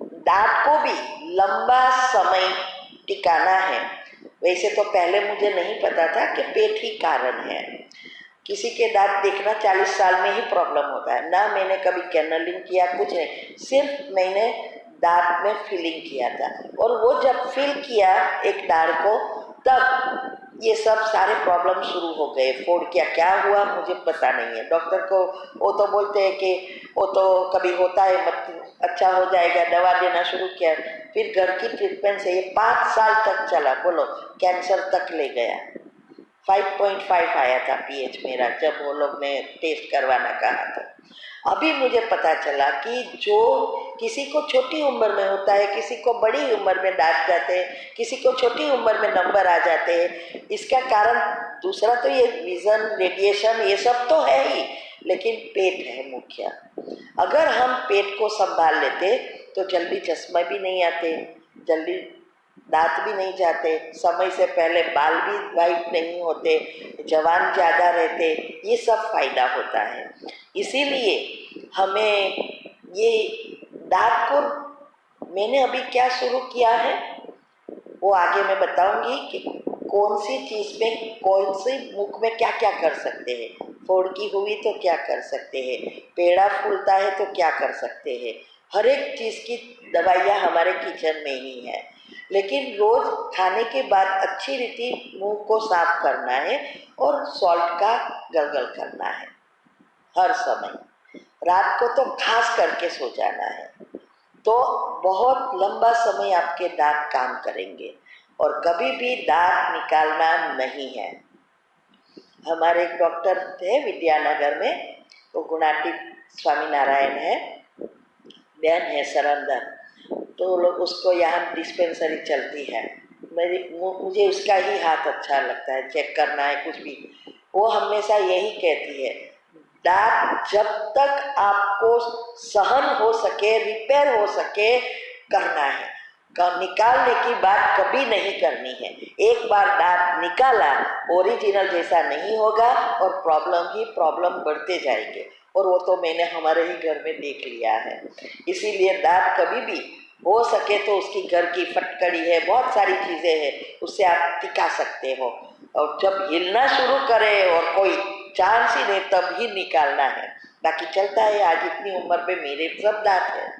दांत को भी लंबा समय टिकाना है, वैसे तो पहले मुझे नहीं पता था कि पेट ही कारण है। किसी के दांत देखना 40 साल में ही प्रॉब्लम होता है, ना मैंने कभी कैनलिंग किया, कुछ नहीं, सिर्फ मैंने दांत में फिलिंग किया था। और वो जब फिल किया एक दांत को, तब ये सब सारे प्रॉब्लम शुरू हो गए। फोड़ क्या हुआ मुझे पता नहीं है, डॉक्टर को वो तो बोलते हैं कि वो तो कभी होता है, मत अच्छा हो जाएगा, दवा देना शुरू किया। फिर घर की ट्रीटमेंट से ये 5 साल तक चला, बोलो कैंसर तक ले गया। 5.5 आया था पीएच मेरा, जब वो लोग ने टेस्ट करवाना कहा था। अभी मुझे पता चला कि जो किसी को छोटी उम्र में होता है, किसी को बड़ी उम्र में दांत जाते हैं, किसी को छोटी उम्र में नंबर आ जाते हैं, इसका कारण दूसरा तो ये विजन, रेडिएशन, ये सब तो है ही, लेकिन पेट है मुख्य। अगर हम पेट को संभाल लेते तो जल्दी चश्मा भी नहीं आते, जल्दी दांत भी नहीं जाते, समय से पहले बाल भी वाइट नहीं होते, जवान ज़्यादा रहते, ये सब फायदा होता है। इसीलिए हमें ये दांत को मैंने अभी क्या शुरू किया है वो आगे मैं बताऊंगी कि कौन सी चीज़ में, कौन से मुख में क्या क्या कर सकते हैं। फोड़ की हुई तो क्या कर सकते हैं, पेड़ा फूलता है तो क्या कर सकते हैं। हर एक चीज़ की दवाइयाँ हमारे किचन में ही है, लेकिन रोज़ खाने के बाद अच्छी रीति मुंह को साफ करना है और सॉल्ट का गलगल करना है हर समय। रात को तो खास करके सो जाना है, तो बहुत लंबा समय आपके दांत काम करेंगे। और कभी भी दांत निकालना नहीं है। हमारे एक डॉक्टर थे विद्यानगर में, वो गुणाटी स्वामी नारायण है, बहन है सरंदर, तो लोग उसको यहाँ डिस्पेंसरी चलती है, मुझे उसका ही हाथ अच्छा लगता है, चेक करना है कुछ भी, वो हमेशा यही कहती है, दांत जब तक आपको सहन हो सके, रिपेयर हो सके, करना है। निकालने की बात कभी नहीं करनी है। एक बार दांत निकाला, ओरिजिनल जैसा नहीं होगा और प्रॉब्लम ही प्रॉब्लम बढ़ते जाएंगे, और वो तो मैंने हमारे ही घर में देख लिया है। इसीलिए दांत कभी भी हो सके तो उसकी घर की फटकड़ी है, बहुत सारी चीज़ें हैं, उससे आप टिका सकते हो। और जब हिलना शुरू करे और कोई चांस ही नहीं, तब ही निकालना है, बाकी चलता है। आज इतनी उम्र में मेरे सब दांत है,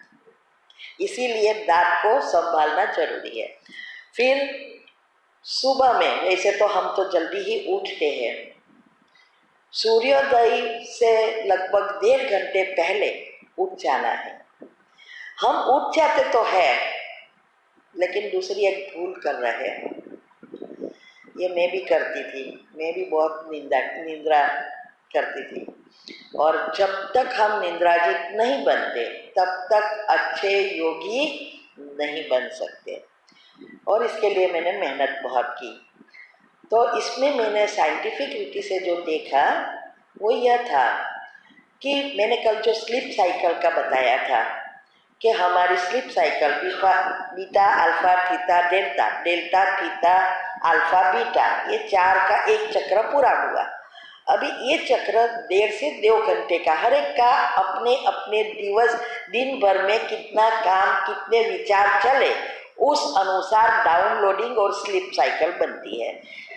इसीलिए दांत को संभालना जरूरी है। फिर सुबह में, वैसे तो हम तो जल्दी ही उठते हैं, सूर्योदय से लगभग 1.5 घंटे पहले उठ जाना है। हम उठ जाते तो है, लेकिन दूसरी एक भूल कर रहे हैं, ये मैं भी करती थी, मैं भी बहुत निंद्रा करती थी। और जब तक हम निंद्राजित नहीं बनते तब तक अच्छे योगी नहीं बन सकते, और इसके लिए मैंने मेहनत बहुत की। तो इसमें मैंने साइंटिफिक रीति से जो देखा वो यह था कि मैंने कल जो स्लीप साइकिल का बताया था कि हमारी sleep cycle beta alpha theta delta, delta theta alpha beta, ये 4 का एक चक्र पूरा हुआ। अभी ये चक्र 1.5 से 2 घंटे का, हर एक का अपने अपने दिन भर में कितना काम, कितने विचार चले, उस अनुसार डाउनलोडिंग और स्लीप साइकिल बनती है।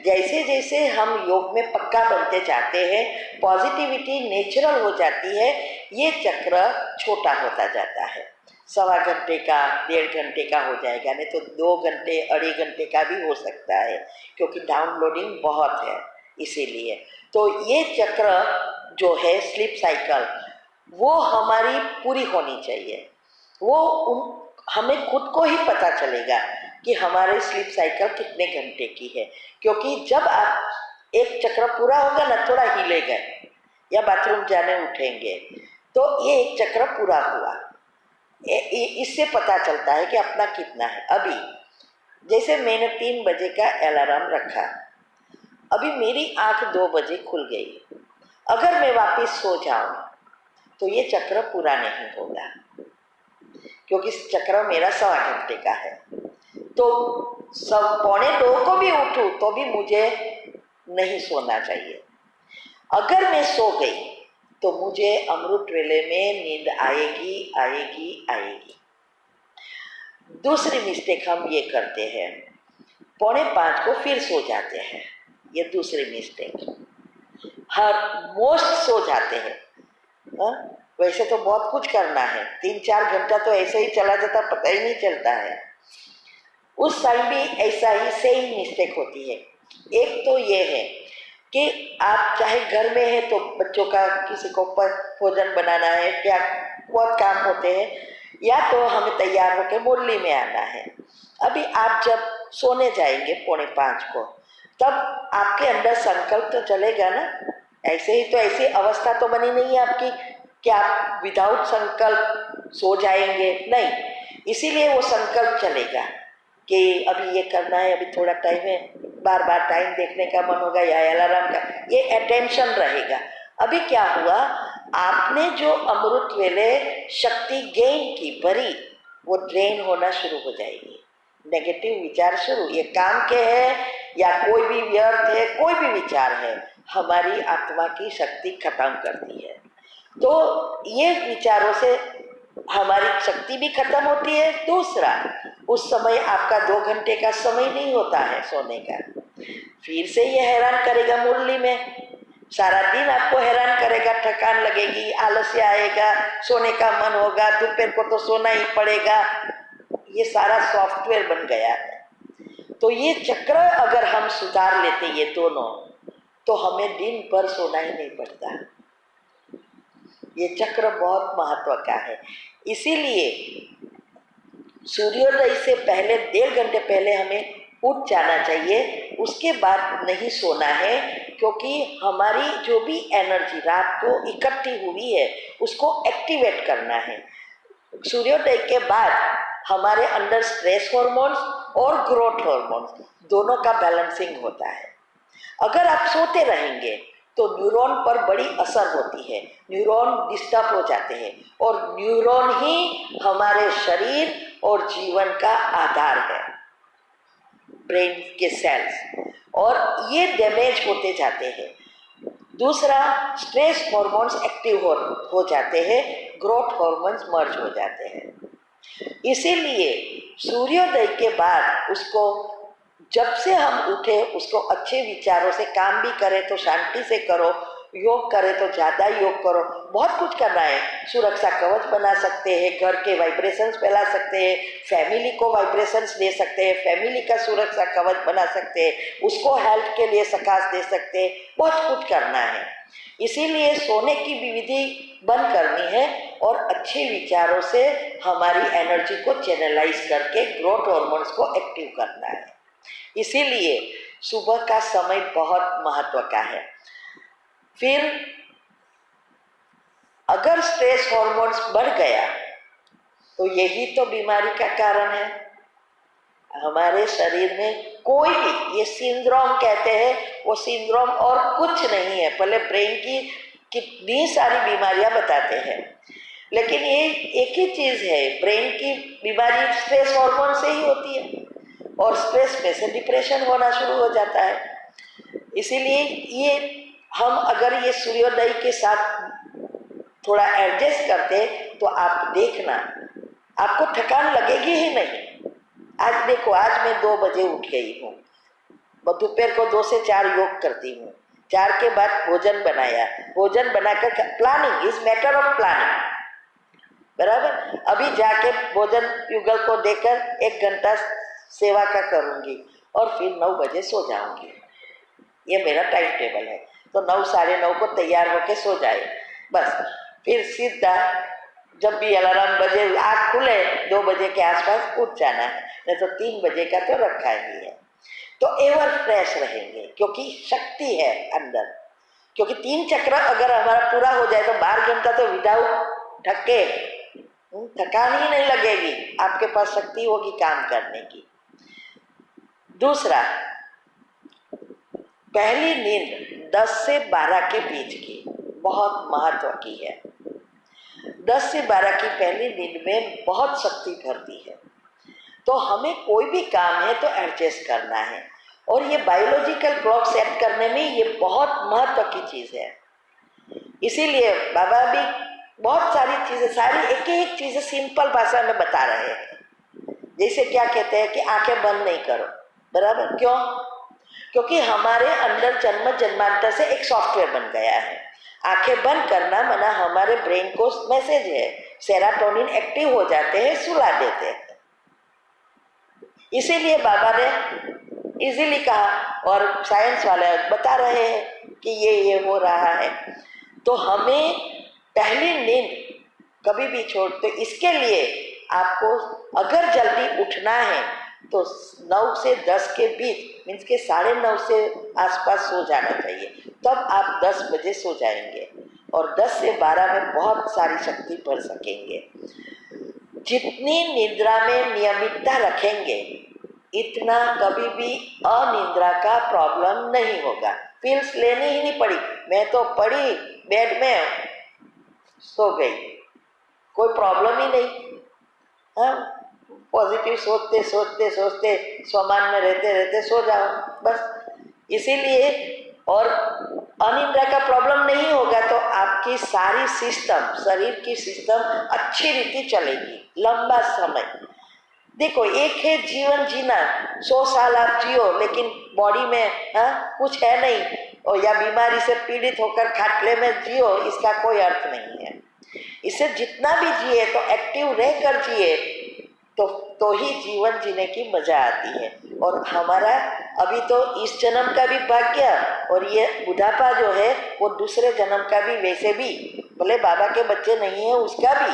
जैसे जैसे हम योग में पक्का बनते जाते हैं, पॉजिटिविटी नेचुरल हो जाती है, ये चक्र छोटा होता जाता है। 1.25 घंटे का, 1.5 घंटे का हो जाएगा, नहीं तो 2 घंटे, 2.5 घंटे का भी हो सकता है, क्योंकि डाउनलोडिंग बहुत है इसीलिए। तो ये चक्र जो है स्लीप साइकिल, वो हमारी पूरी होनी चाहिए। हमें खुद को ही पता चलेगा कि हमारे स्लीप साइकिल कितने घंटे की है, क्योंकि जब आप एक चक्र पूरा होगा ना, थोड़ा हिलेगा या बाथरूम जाने उठेंगे, तो ये एक चक्र पूरा हुआ, इससे पता चलता है कि अपना कितना है। अभी जैसे मैंने 3 बजे का अलार्म रखा, अभी मेरी आंख 2 बजे खुल गई, अगर मैं वापस सो जाऊं तो ये चक्र पूरा नहीं होगा, क्योंकि चक्र मेरा 1.25 घंटे का है। तो 1:45 को भी उठूं तो भी मुझे नहीं सोना चाहिए। अगर मैं सो गई तो मुझे अमृत वेले में नींद आएगी आएगी आएगी। दूसरी मिस्टेक हम ये करते हैं, 4:45 को फिर सो जाते हैं, ये दूसरी मिस्टेक। हर मोस्ट सो जाते हैं। वैसे तो बहुत कुछ करना है, 3-4 घंटा तो ऐसे ही चला जाता, पता ही नहीं चलता है। उस टाइम भी ऐसा ही सेम मिस्टेक होती है। एक तो ये है कि आप चाहे घर में है तो बच्चों का किसी को भोजन बनाना है, क्या बहुत काम होते हैं, या तो हमें तैयार होकर मुरली में आना है। अभी आप जब सोने जाएंगे 4:45 को, तब आपके अंदर संकल्प तो चलेगा ना, ऐसे ही तो ऐसी अवस्था तो बनी नहीं है आपकी कि आप विदाउट संकल्प सो जाएंगे, नहीं। इसीलिए वो संकल्प चलेगा कि अभी ये करना है, अभी थोड़ा टाइम है, बार बार टाइम देखने का मन होगा या अलार्म का, ये अटेंशन रहेगा। अभी क्या हुआ, आपने जो अमृत वेले शक्ति गेन की भरी, वो ड्रेन होना शुरू हो जाएगी। नेगेटिव विचार शुरू, ये काम के है या कोई भी व्यर्थ है, कोई भी विचार है, हमारी आत्मा की शक्ति खत्म करती है। तो ये विचारों से हमारी शक्ति भी खत्म होती है। दूसरा, उस समय आपका 2 घंटे का समय नहीं होता है सोने का, फिर से ये हैरान करेगा मुरली में, सारा दिन आपको हैरान करेगा, थकान लगेगी, आलस्य आएगा, सोने का मन होगा, दोपहर को तो सोना ही पड़ेगा। ये सारा सॉफ्टवेयर बन गया है। तो ये चक्र अगर हम सुधार लेते ये दोनों, तो हमें दिन भर सोना ही नहीं पड़ता। ये चक्र बहुत महत्व का है। इसीलिए सूर्योदय से पहले 1.5 घंटे पहले हमें उठ जाना चाहिए, उसके बाद नहीं सोना है, क्योंकि हमारी जो भी एनर्जी रात को इकट्ठी हुई है उसको एक्टिवेट करना है। सूर्योदय के बाद हमारे अंदर स्ट्रेस हार्मोन्स और ग्रोथ हार्मोन्स दोनों का बैलेंसिंग होता है। अगर आप सोते रहेंगे तो न्यूरॉन पर बड़ी असर होती है, न्यूरॉन डिस्टर्ब हो जाते हैं, और न्यूरॉन ही हमारे शरीर और जीवन का आधार है, ब्रेन के सेल्स, और ये डैमेज होते जाते हैं। दूसरा, स्ट्रेस हार्मोन्स एक्टिव हो जाते हैं, ग्रोथ हार्मोन्स मर्ज हो जाते हैं। इसीलिए सूर्योदय के बाद उसको, जब से हम उठे, उसको अच्छे विचारों से, काम भी करें तो शांति से करो, योग करें तो ज़्यादा योग करो, बहुत कुछ करना है। सुरक्षा कवच बना सकते हैं, घर के वाइब्रेशंस फैला सकते हैं, फैमिली को वाइब्रेशंस दे सकते हैं, फैमिली का सुरक्षा कवच बना सकते हैं, उसको हेल्थ के लिए सकाश दे सकते हैं, बहुत कुछ करना है। इसीलिए सोने की विधि बंद करनी है और अच्छे विचारों से हमारी एनर्जी को चैनलाइज करके ग्रोथ हार्मोन्स को एक्टिव करना है। इसीलिए सुबह का समय बहुत महत्व का है। फिर अगर स्ट्रेस हार्मोन्स बढ़ गया तो यही तो बीमारी का कारण है। हमारे शरीर में कोई भी, ये सिंड्रोम कहते हैं, वो सिंड्रोम और कुछ नहीं है। पहले ब्रेन की कितनी सारी बीमारियां बताते हैं, लेकिन ये एक ही चीज है, ब्रेन की बीमारी स्ट्रेस हार्मोन से ही होती है, और स्ट्रेस में से डिप्रेशन होना शुरू हो जाता है। इसीलिए ये हम अगर ये सूर्योदय के साथ थोड़ा एडजस्ट करते तो आप देखना आपको थकान लगेगी ही नहीं। आज देखो, आज मैं 2 बजे उठ गई हूँ, दोपहर को 2 से 4 योग करती हूँ, 4 के बाद भोजन बनाया, भोजन बनाकर planning is matter of planning, बराबर। अभी जाके भोजन युगल को देकर 1 घंटा सेवा का करूँगी और फिर 9 बजे सो जाऊँगी। ये मेरा टाइम टेबल है। तो 9 साढ़े 9 को तैयार होके सो जाए, बस। फिर सीधा जब भी अलार्म बजे, आँख खुले 2 बजे के आसपास उठ जाना है, नहीं तो 3 बजे का तो रखा ही है। तो एवर फ्रेश रहेंगे क्योंकि शक्ति है अंदर। क्योंकि 3 चक्र अगर हमारा पूरा हो जाए तो 12 घंटा तो विदाउट थके थकान ही नहीं लगेगी, आपके पास शक्ति होगी काम करने की। दूसरा, पहली नींद 10 से 12 के बीच की बहुत महत्व की है। 10 से 12 की पहली नींद में बहुत शक्ति भरती है। तो हमें कोई भी काम है तो एडजस्ट करना है, और ये बायोलॉजिकल क्लॉक सेट करने में ये बहुत महत्व की चीज़ है। इसीलिए बाबा भी बहुत सारी चीज़ें, सारी एक एक चीज़ें सिंपल भाषा में बता रहे हैं। जैसे क्या कहते हैं कि आंखें बंद नहीं करो, बराबर। क्यों? क्योंकि हमारे अंदर जन्म जन्मांतर से एक सॉफ्टवेयर बन गया है। आंखें बंद करना मना हमारे ब्रेन को मैसेज है, सेरोटोनिन एक्टिव हो जाते हैं, सुला देते हैं। इसीलिए बाबा ने इजीली कहा, और साइंस वाले बता रहे हैं कि ये हो रहा है। तो हमें पहली नींद कभी भी छोड़, तो इसके लिए आपको अगर जल्दी उठना है तो 9 से 10 के बीच, मीन्स के 9:30 से आसपास सो जाना चाहिए, तब आप 10 बजे सो जाएंगे और 10 से 12 में बहुत सारी शक्ति भर सकेंगे। जितनी निद्रा में नियमितता रखेंगे इतना कभी भी अनिद्रा का प्रॉब्लम नहीं होगा। पिल्स लेनी ही नहीं पड़ी, मैं तो पड़ी बेड में सो गई, कोई प्रॉब्लम ही नहीं। हाँ, पॉजिटिव सोचते सोचते सोचते स्वमान में रहते रहते सो जाओ, बस। इसीलिए, और अनिद्रा का प्रॉब्लम नहीं होगा तो आपकी सारी सिस्टम, शरीर की सिस्टम अच्छी रीति चलेगी लंबा समय। देखो, एक है जीवन जीना, 100 साल आप जियो लेकिन बॉडी में कुछ है नहीं, और या बीमारी से पीड़ित होकर खाटले में जियो, इसका कोई अर्थ नहीं है। इसे जितना भी जिए तो एक्टिव रहकर जिए, तो ही जीवन जीने की मजा आती है। और हमारा अभी तो इस जन्म का भी भाग्य, और ये बुढ़ापा जो है वो दूसरे जन्म का भी, वैसे भी भले बाबा के बच्चे नहीं है उसका भी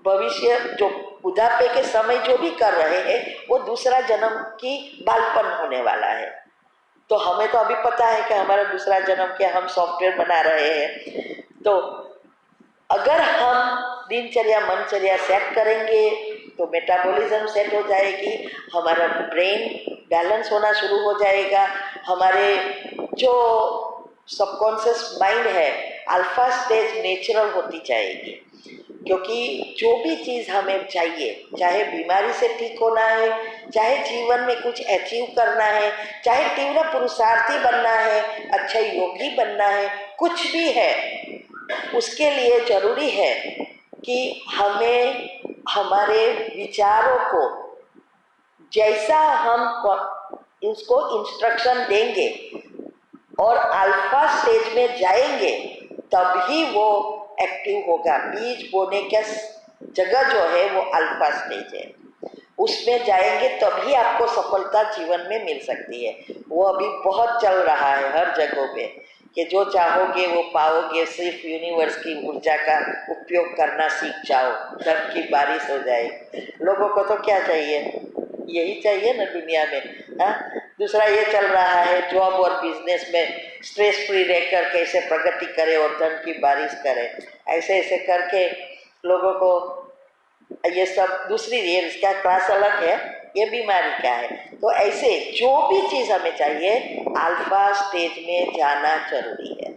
भविष्य, जो बुढ़ापे के समय जो भी कर रहे हैं वो दूसरा जन्म की बालपन होने वाला है। तो हमें तो अभी पता है कि हमारा दूसरा जन्म के हम सॉफ्टवेयर बना रहे हैं। तो अगर हम दिनचर्या मनचर्या सेट करेंगे तो मेटाबॉलिज्म सेट हो जाएगी, हमारा ब्रेन बैलेंस होना शुरू हो जाएगा, हमारे जो सबकॉन्शियस माइंड है अल्फा स्टेज नेचुरल होती जाएगी। क्योंकि जो भी चीज़ हमें चाहिए, चाहे बीमारी से ठीक होना है, चाहे जीवन में कुछ अचीव करना है, चाहे तीव्र पुरुषार्थी बनना है, अच्छा योगी बनना है, कुछ भी है, उसके लिए जरूरी है कि हमें हमारे विचारों को जैसा हम उसको इंस्ट्रक्शन देंगे और अल्फा स्टेज में जाएंगे तभी वो एक्टिव होगा। बीज बोने का जगह जो है वो अल्फा स्टेज है, उसमें जाएंगे तभी आपको सफलता जीवन में मिल सकती है। वो अभी बहुत चल रहा है हर जगह पे कि जो चाहोगे वो पाओगे, सिर्फ यूनिवर्स की ऊर्जा का उपयोग करना सीख जाओ, धन की बारिश हो जाएगी। लोगों को तो क्या चाहिए, यही चाहिए ना दुनिया में। दूसरा ये चल रहा है जॉब और बिजनेस में स्ट्रेस फ्री रहकर कैसे प्रगति करे और धन की बारिश करे, ऐसे ऐसे करके लोगों को ये सब दूसरी, ये इसका क्लास अलग है, ये बीमारी का है। तो ऐसे जो भी चीज़ हमें चाहिए अल्फा स्टेज में जाना जरूरी है।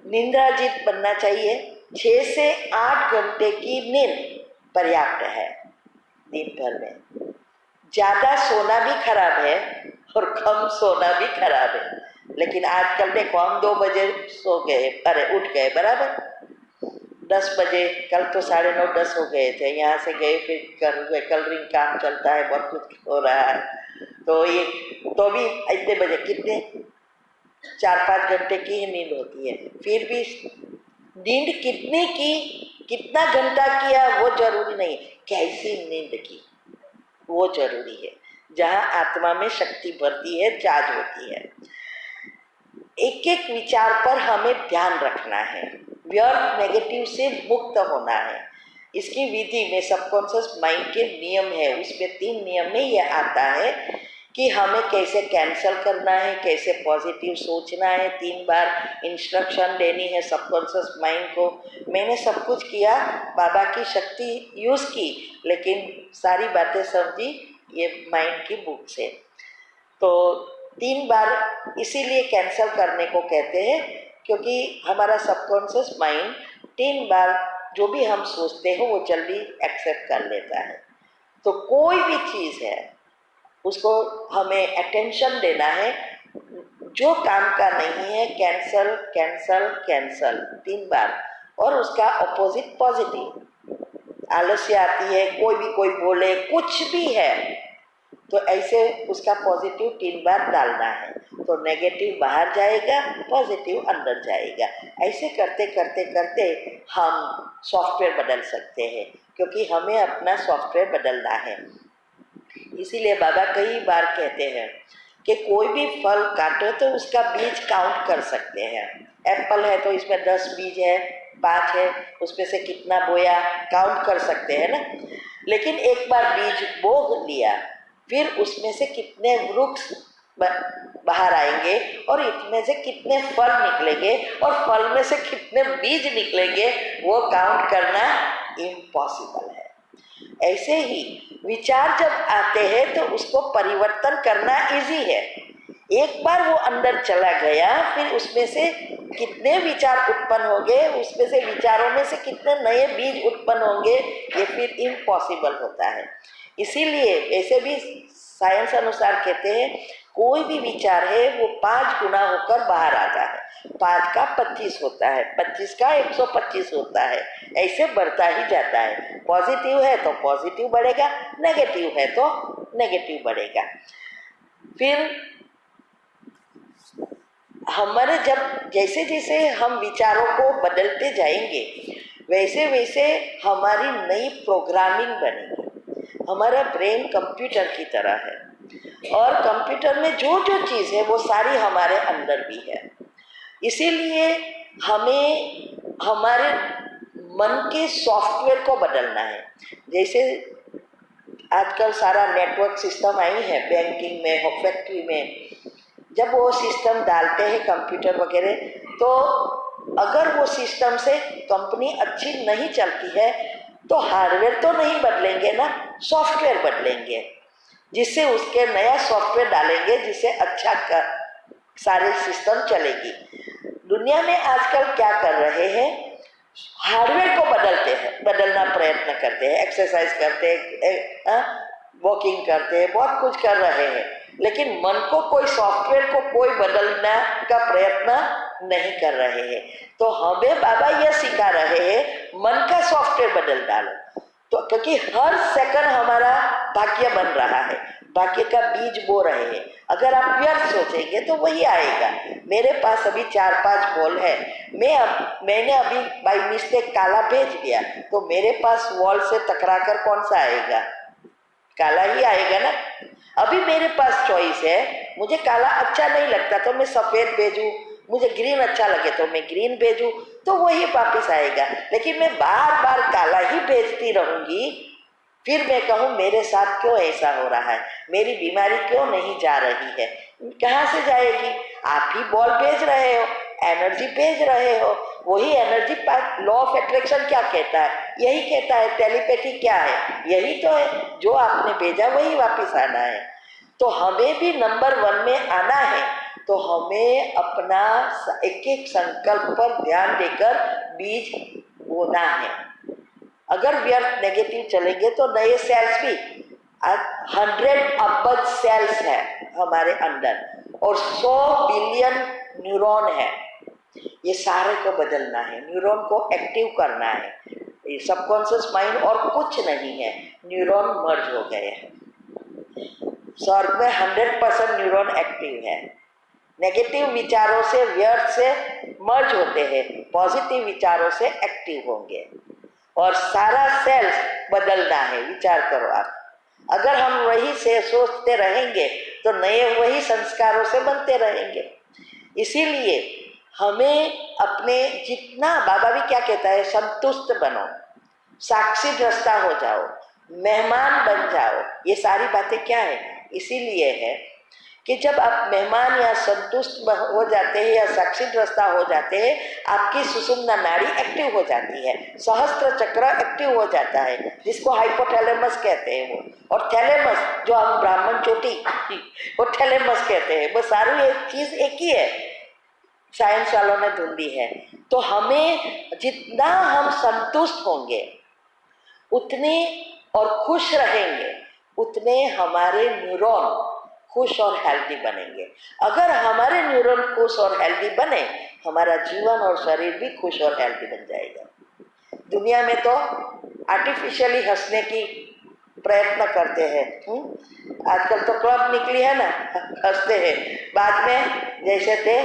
निंद्राजीत बनना चाहिए, 6 से 8 घंटे की नींद पर्याप्त है दिन भर में। ज़्यादा सोना भी खराब है और कम सोना भी खराब है। लेकिन आजकल देखो हम 2 बजे सो गए, अरे उठ गए बराबर 10 बजे, कल तो 9:30 10 हो गए थे, यहाँ से गए फिर कलरिंग काम चलता है, बहुत कुछ हो रहा है, तो ये तो भी इतने बजे कितने 4-5 घंटे की ही नींद होती है। फिर भी नींद कितनी की, कितना घंटा किया वो जरूरी नहीं, कैसी नींद की वो जरूरी है, जहाँ आत्मा में शक्ति भरती है, चार्ज होती है। एक एक विचार पर हमें ध्यान रखना है, व्यर्थ नेगेटिव से मुक्त होना है। इसकी विधि में सबकॉन्शियस माइंड के नियम है, उसमें 3 नियम में यह आता है कि हमें कैसे कैंसल करना है, कैसे पॉजिटिव सोचना है, 3 बार इंस्ट्रक्शन देनी है सबकॉन्शियस माइंड को। मैंने सब कुछ किया, बाबा की शक्ति यूज़ की, लेकिन सारी बातें समझी ये माइंड की बुक से। तो 3 बार इसीलिए कैंसल करने को कहते हैं, क्योंकि हमारा सबकॉन्शियस माइंड 3 बार जो भी हम सोचते हैं वो जल्दी एक्सेप्ट कर लेता है। तो कोई भी चीज़ है उसको हमें अटेंशन देना है, जो काम का नहीं है कैंसल कैंसल कैंसल 3 बार, और उसका अपोजिट पॉजिटिव। आलस्य आती है, कोई बोले कुछ भी है तो ऐसे उसका पॉजिटिव 3 बार डालना है, तो नेगेटिव बाहर जाएगा, पॉजिटिव अंदर जाएगा। ऐसे करते करते करते हम सॉफ्टवेयर बदल सकते हैं, क्योंकि हमें अपना सॉफ्टवेयर बदलना है। इसीलिए बाबा कई बार कहते हैं कि कोई भी फल काटो तो उसका बीज काउंट कर सकते हैं। एप्पल है तो इसमें 10 बीज है, 5 है, उसमें से कितना बोया काउंट कर सकते हैं ना। लेकिन एक बार बीज बो लिया, फिर उसमें से कितने वृक्ष बाहर आएंगे और इसमें से कितने फल निकलेंगे और फल में से कितने बीज निकलेंगे वो काउंट करना इम्पॉसिबल है। ऐसे ही विचार जब आते हैं तो उसको परिवर्तन करना इजी है। एक बार वो अंदर चला गया, फिर उसमें से कितने विचार उत्पन्न होंगे, उसमें से विचारों में से कितने नए बीज उत्पन्न होंगे, ये फिर इम्पॉसिबल होता है। इसीलिए ऐसे भी साइंस अनुसार कहते हैं कोई भी विचार है वो 5 गुना होकर बाहर आता है। 5 का 25 होता है, 25 का 125 होता है, ऐसे बढ़ता ही जाता है। पॉजिटिव है तो पॉजिटिव बढ़ेगा, नेगेटिव है तो नेगेटिव बढ़ेगा। फिर हमारे जब जैसे जैसे हम विचारों को बदलते जाएंगे वैसे वैसे हमारी नई प्रोग्रामिंग बनेगी। हमारा ब्रेन कंप्यूटर की तरह है, और कंप्यूटर में जो जो चीज़ है वो सारी हमारे अंदर भी है। इसीलिए हमें हमारे मन के सॉफ्टवेयर को बदलना है। जैसे आजकल सारा नेटवर्क सिस्टम आई है, बैंकिंग में हो, फैक्ट्री में, जब वो सिस्टम डालते हैं कंप्यूटर वगैरह, तो अगर वो सिस्टम से कंपनी अच्छी नहीं चलती है तो हार्डवेयर तो नहीं बदलेंगे ना, सॉफ्टवेयर बदलेंगे, जिससे उसके नया सॉफ्टवेयर डालेंगे जिससे अच्छा सारे सिस्टम चलेगी। दुनिया में आजकल क्या कर रहे हैं, हार्डवेयर को बदलते हैं, बदलना प्रयत्न करते हैं, एक्सरसाइज करते हैं, वॉकिंग करते हैं, बहुत कुछ कर रहे हैं, लेकिन मन को कोई सॉफ्टवेयर को कोई बदलना का प्रयत्न नहीं कर रहे हैं। तो हमें बाबा यह सिखा रहे हैं मन का सॉफ्टवेयर बदल डालो, तो क्योंकि हर सेकंड हमारा भाग्य बन रहा है, भाग्य का बीज बो रहे हैं। अगर आप व्यर्थ सोचेंगे तो वही आएगा। मेरे पास अभी 4-5 बॉल है, मैंने अभी बाई मिस्टेक काला भेज दिया, तो मेरे पास वॉल से टकरा कर कौन सा आएगा, काला ही आएगा ना। अभी मेरे पास चॉइस है, मुझे काला अच्छा नहीं लगता तो मैं सफ़ेद भेजूँ, मुझे ग्रीन अच्छा लगे तो मैं ग्रीन भेजूँ, तो वही वापस आएगा। लेकिन मैं बार बार काला ही भेजती रहूँगी, फिर मैं कहूँ मेरे साथ क्यों ऐसा हो रहा है, मेरी बीमारी क्यों नहीं जा रही है, कहाँ से जाएगी? आप ही बॉल भेज रहे हो, एनर्जी भेज रहे हो, वही एनर्जी। लॉ ऑफ अट्रैक्शन क्या कहता है, यही कहता है। टेलीपैथी क्या है, यही तो है, जो आपने भेजा वही वापस आना है। तो हमें भी नंबर 1 में आना है, तो हमें अपना एक एक संकल्प पर ध्यान देकर बीज बोना है। अगर व्यर्थ नेगेटिव चलेंगे तो नए सेल्स भी 100 अरब सेल्स है हमारे अंदर, और 100 बिलियन न्यूरॉन है। ये सारे को बदलना है, न्यूरॉन को एक्टिव करना है। ये सबकॉन्शियस माइंड और कुछ नहीं है, न्यूरॉन मर्ज हो गए हैं। स्वर्ग में 100% न्यूरॉन एक्टिव है। नेगेटिव विचारों से, व्यर्थ से मर्ज होते हैं, पॉजिटिव विचारों से एक्टिव होंगे और सारा सेल्स बदलना है। विचार करो आप, अगर हम वही से सोचते रहेंगे तो नए वही संस्कारों से बनते रहेंगे। इसीलिए हमें अपने जितना, बाबा भी क्या कहता है, संतुष्ट बनो, साक्षी दृष्टा हो जाओ, मेहमान बन जाओ। ये सारी बातें क्या है, इसीलिए है कि जब आप मेहमान या संतुष्ट हो जाते हैं या साक्षी दृष्टा हो जाते हैं, आपकी सुषुम्ना नाड़ी एक्टिव हो जाती है, सहस्त्र चक्र एक्टिव हो जाता है, जिसको हाइपोथैलेमस कहते हैं वो, और थैलेमस जो हम ब्राह्मण चोटी वो थैलेमस कहते हैं। वो सारी एक चीज एक ही है, साइंस वालों ने ढूंढी है। तो हमें जितना हम संतुष्ट होंगे उतने और खुश रहेंगे, उतने हमारे न्यूरॉन खुश और हेल्दी बनेंगे। अगर हमारे न्यूरॉन खुश और हेल्दी बने, हमारा जीवन और शरीर भी खुश और हेल्दी बन जाएगा। दुनिया में तो आर्टिफिशियली हंसने की प्रयत्न करते हैं। आजकल तो क्लब निकली है ना, हंसते हैं, बाद में जैसे थे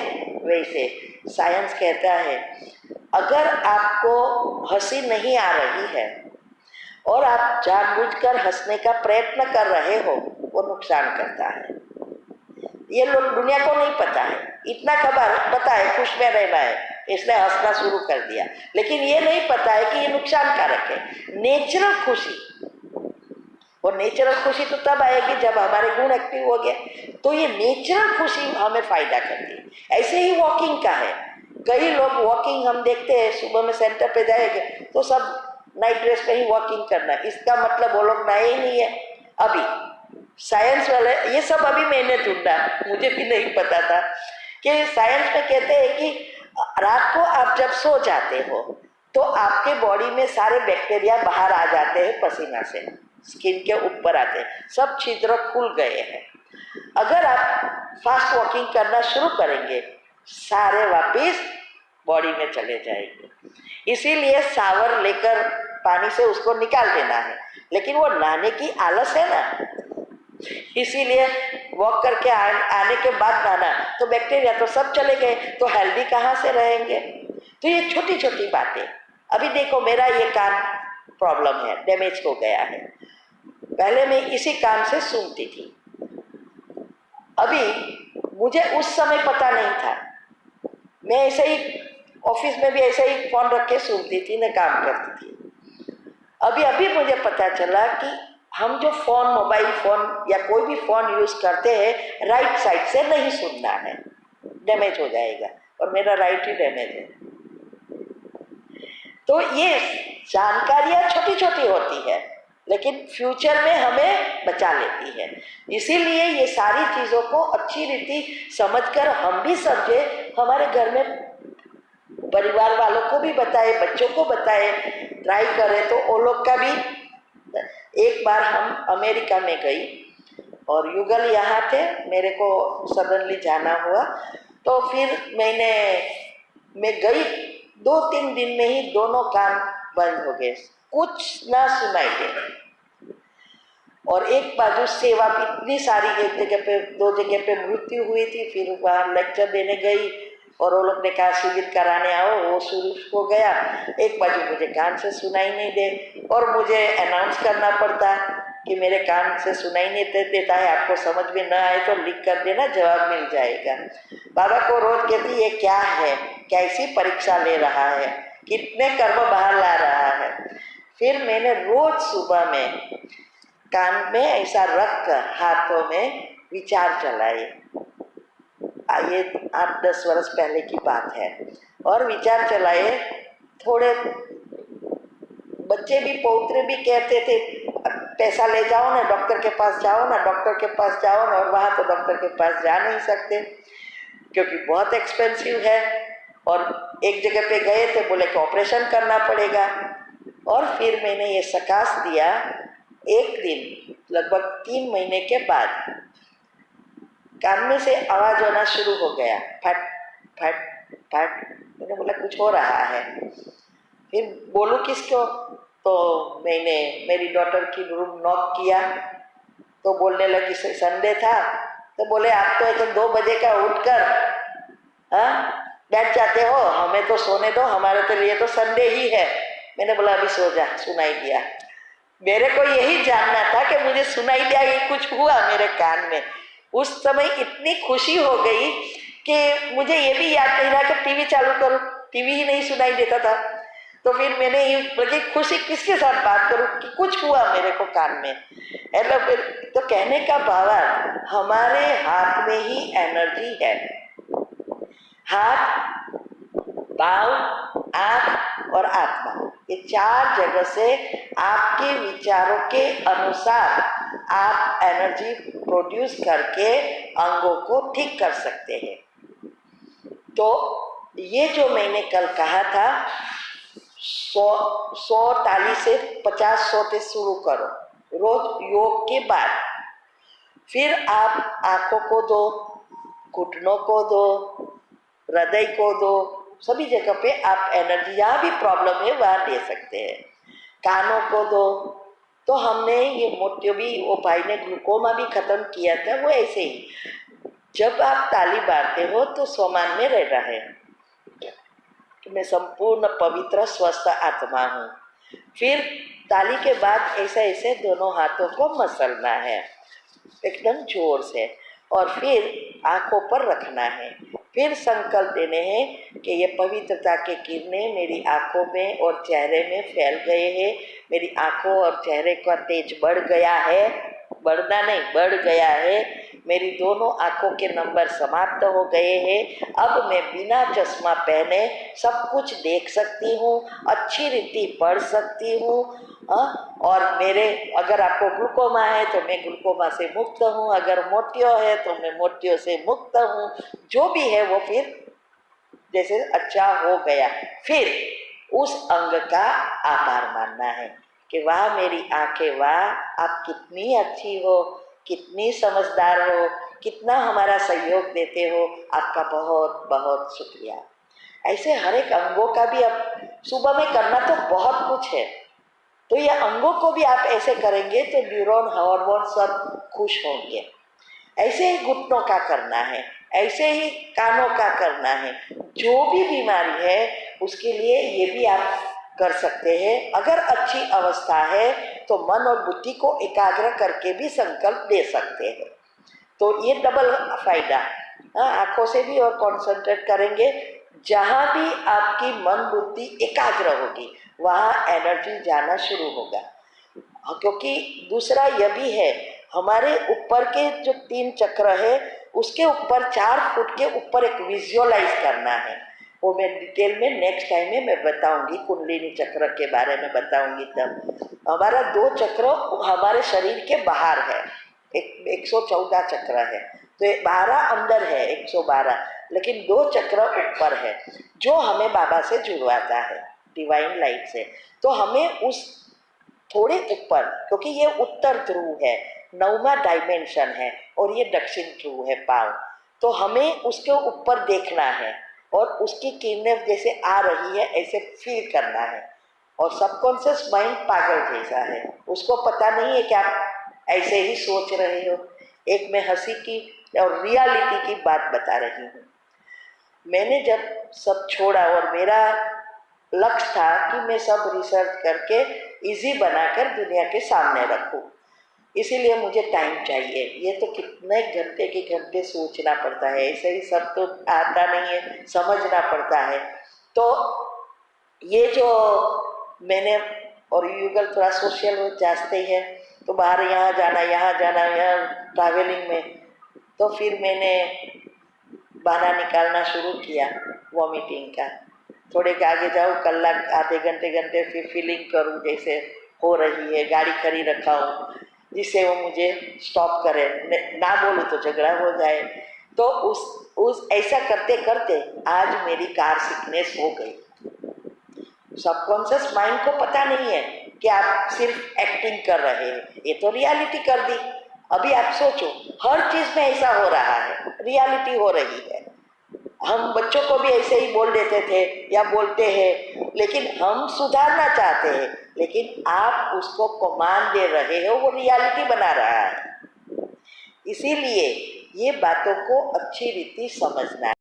वैसे। साइंस कहता है अगर आपको हंसी नहीं आ रही है और आप जानबूझकर हंसने का प्रयत्न कर रहे हो, वो नुकसान करता है। ये लोग, दुनिया को नहीं पता है, इतना खबर पता है खुश में रहना है इसलिए हंसना शुरू कर दिया, लेकिन ये नहीं पता है कि ये नुकसान कारक है। नेचुरल खुशी, और नेचुरल खुशी तो तब आएगी जब हमारे गुण एक्टिव हो गए, तो ये नेचुरल खुशी हमें फायदा करती है। ऐसे ही वॉकिंग का है, कई लोग वॉकिंग हम देखते हैं, सुबह में सेंटर पे जाएंगे तो सब नाइट ड्रेस पे ही वॉकिंग करना है, इसका मतलब वो लोग नए ही नहीं है। अभी साइंस वाले, ये सब अभी मैंने ढूंढा, मुझे भी नहीं पता था कि साइंस में कहते हैं कि रात को आप जब सो जाते हो तो आपके बॉडी में सारे बैक्टीरिया बाहर आ जाते हैं पसीना से, स्किन के ऊपर आते हैं, सब छिद्र खुल गए हैं। अगर आप फास्ट वॉकिंग करना शुरू करेंगे, सारे वापिस बॉडी में चले जाएंगे। इसीलिए शावर लेकर पानी से उसको निकाल देना है, लेकिन वो नहाने की आलस है ना, इसीलिए वॉक करके आने के बाद नहाना, तो बैक्टीरिया तो सब चले गए, तो हेल्दी कहाँ से रहेंगे। तो ये छोटी छोटी बातें। अभी देखो, मेरा ये कान प्रॉब्लम है, डैमेज हो गया है, पहले मैं इसी कान से सुनती थी, अभी मुझे उस समय पता नहीं था, मैं ऐसे ही ऑफिस में भी ऐसे ही फोन रख के सुनती थी ना, काम करती थी। अभी अभी मुझे पता चला कि हम जो फोन, मोबाइल फोन या कोई भी फोन यूज करते हैं, राइट साइड से नहीं सुनना है, डैमेज हो जाएगा, और मेरा राइट ही डैमेज है। तो ये जानकारियां छोटी छोटी होती है, लेकिन फ्यूचर में हमें बचा लेती है। इसीलिए ये सारी चीज़ों को अच्छी रीति समझकर हम भी समझे, हमारे घर में परिवार वालों को भी बताए, बच्चों को बताए, ट्राई करें तो वो लोग का भी। एक बार हम अमेरिका में गई और युगल यहाँ थे, मेरे को सडनली जाना हुआ, तो फिर मैं गई, 2-3 दिन में ही दोनों कान बंद हो गए, कुछ ना सुनाई दे। और एक बाजू सेवा भी इतनी सारी, एक जगह पे 2 जगह पे मृत्यु हुई थी, फिर वहाँ लेक्चर देने गई और वो लोग ने कहा शिविर कराने आओ, वो शुरू हो गया। एक बाजू मुझे कान से सुनाई नहीं दे और मुझे अनाउंस करना पड़ता कि मेरे कान से सुनाई नहीं देता है, आपको समझ में ना आए तो लिख कर देना, जवाब मिल जाएगा। बाबा को रोज कहती ये क्या है, कैसी परीक्षा ले रहा है, कितने कर्म बाहर ला रहा है। फिर मैंने रोज सुबह में कान में ऐसा रख कर हाथों में विचार चलाए, ये 8-10 वर्ष पहले की बात है, और विचार चलाए। थोड़े बच्चे भी, पौत्रे भी कहते थे पैसा ले जाओ ना, डॉक्टर के पास जाओ ना, डॉक्टर के पास जाओ ना, और वहाँ तो डॉक्टर के पास जा नहीं सकते क्योंकि बहुत एक्सपेंसिव है। और एक जगह पे गए थे, बोले कि ऑपरेशन करना पड़ेगा। और फिर मैंने ये सकाश दिया, एक दिन लगभग 3 महीने के बाद कान में से आवाज होना शुरू हो गया, फट फट फट। मैंने बोला कुछ हो रहा है। फिर बोलूं किसको, तो मैंने मेरी डॉटर की रूम नॉक किया तो बोलने लगी संडे था, तो बोले आप तो एकदम 2 बजे का उठकर बैठ जाते हो, हमें तो सोने दो, हमारे तो लिए तो संडे ही है। मैंने बोला अभी सो जा, सुनाई दिया। मेरे को यही जानना था कि मुझे सुनाई दिया, ये कुछ हुआ मेरे कान में। उस समय इतनी खुशी हो गई कि मुझे ये भी याद नहीं रहा कि टीवी चालू करूं, टीवी ही नहीं सुनाई देता था। तो फिर मैंने ये बल्कि खुशी किसके साथ बात करूं कि कुछ हुआ मेरे को कान में। फिर तो कहने का भाव हमारे हाथ में ही एनर्जी है। हाथ, पाँव, आँख और आत्मा, ये 4 जगह से आपके विचारों के अनुसार आप एनर्जी प्रोड्यूस करके अंगों को ठीक कर सकते हैं। तो ये जो मैंने कल कहा था, 100 ताली से 50 सोते शुरू करो रोज योग के बाद। फिर आप आंखों को दो, घुटनों को दो, हृदय को दो, सभी जगह पे आप एनर्जी, जहाँ भी प्रॉब्लम है वहाँ दे सकते हैं। कानों को दो। तो हमने ये मोतियो भी, वो भाई ने ग्लूकोमा भी खत्म किया था, वो ऐसे ही जब आप ताली बारते हो तो स्वमान में रह रहा है कि मैं संपूर्ण पवित्र स्वस्थ आत्मा हूँ। फिर ताली के बाद ऐसे ऐसे दोनों हाथों को मसलना है एकदम जोर से, और फिर आंखों पर रखना है। फिर संकल्प देने हैं कि ये पवित्रता के किरणें मेरी आंखों में और चेहरे में फैल गए हैं। मेरी आंखों और चेहरे का तेज बढ़ गया है, बढ़ना नहीं, बढ़ गया है। मेरी दोनों आंखों के नंबर समाप्त हो गए हैं। अब मैं बिना चश्मा पहने सब कुछ देख सकती हूँ, अच्छी रीति पढ़ सकती हूँ। और मेरे, अगर आपको ग्लूकोमा है तो मैं ग्लूकोमा से मुक्त हूँ, अगर मोतियो है तो मैं मोतियो से मुक्त हूँ। जो भी है वो फिर जैसे अच्छा हो गया। फिर उस अंग का आभार मानना है कि वाह मेरी आंखें, वाह आप कितनी अच्छी हो, कितनी समझदार हो, कितना हमारा सहयोग देते हो, आपका बहुत बहुत शुक्रिया। ऐसे हर एक अंगों का भी अब सुबह में करना तो बहुत कुछ है। तो ये अंगों को भी आप ऐसे करेंगे तो न्यूरॉन, हार्मोन सब खुश होंगे। ऐसे ही घुटनों का करना है, ऐसे ही कानों का करना है। जो भी बीमारी है उसके लिए ये भी आप कर सकते हैं। अगर अच्छी अवस्था है तो मन और बुद्धि को एकाग्र करके भी संकल्प दे सकते हैं। तो ये डबल फायदा, आंखों से भी और कंसंट्रेट करेंगे। जहाँ भी आपकी मन बुद्धि एकाग्र होगी वहाँ एनर्जी जाना शुरू होगा। क्योंकि दूसरा यह भी है, हमारे ऊपर के जो 3 चक्र है उसके ऊपर 4 फुट के ऊपर एक विजुअलाइज करना है। वो मैं डिटेल में नेक्स्ट टाइम में मैं बताऊंगी, कुंडलिनी चक्र के बारे में बताऊंगी। तब हमारा 2 चक्र हमारे शरीर के बाहर है, 114 चक्र है, तो 12 अंदर है, 112, लेकिन 2 चक्र ऊपर है जो हमें बाबा से जुड़वाता है, डिवाइन लाइट से। तो हमें उस थोड़े ऊपर, क्योंकि ये उत्तर ध्रुव है, 9वां डायमेंशन है, और ये दक्षिण ध्रुव है पाँव, तो हमें उसके ऊपर देखना है और उसकी किरणें जैसे आ रही है ऐसे फील करना है। और सबकॉन्शियस माइंड पागल जैसा है, उसको पता नहीं है कि आप ऐसे ही सोच रहे हो। एक मैं हंसी की और रियलिटी की बात बता रही हूँ। मैंने जब सब छोड़ा और मेरा लक्ष्य था कि मैं सब रिसर्च करके इजी बनाकर दुनिया के सामने रखूं, इसीलिए मुझे टाइम चाहिए। ये तो कितने घंटे के घंटे सोचना पड़ता है, ऐसे ही सब तो आता नहीं है, समझना पड़ता है। तो ये जो मैंने, और युगल थोड़ा सोशल जाते हैं तो बाहर यहाँ जाना यहाँ ट्रैवलिंग में, तो फिर मैंने बहाना निकालना शुरू किया वॉमिटिंग का। थोड़े के आगे जाऊँ, कलाक आधे घंटे फिर फीलिंग करूँ जैसे हो रही है, गाड़ी खड़ी रखा हूँ जिससे वो मुझे स्टॉप करे, ना बोलूँ तो झगड़ा हो जाए। तो उस ऐसा करते करते आज मेरी कार सिकनेस हो गई। सबकॉन्शियस माइंड को पता नहीं है कि आप सिर्फ एक्टिंग कर रहे हैं, ये तो रियलिटी कर दी। अभी आप सोचो, हर चीज में ऐसा हो रहा है, रियलिटी हो रही है। हम बच्चों को भी ऐसे ही बोल देते थे या बोलते हैं, लेकिन हम सुधारना चाहते हैं, लेकिन आप उसको कमांड दे रहे हो, वो रियलिटी बना रहा है। इसीलिए ये बातों को अच्छी रीति समझना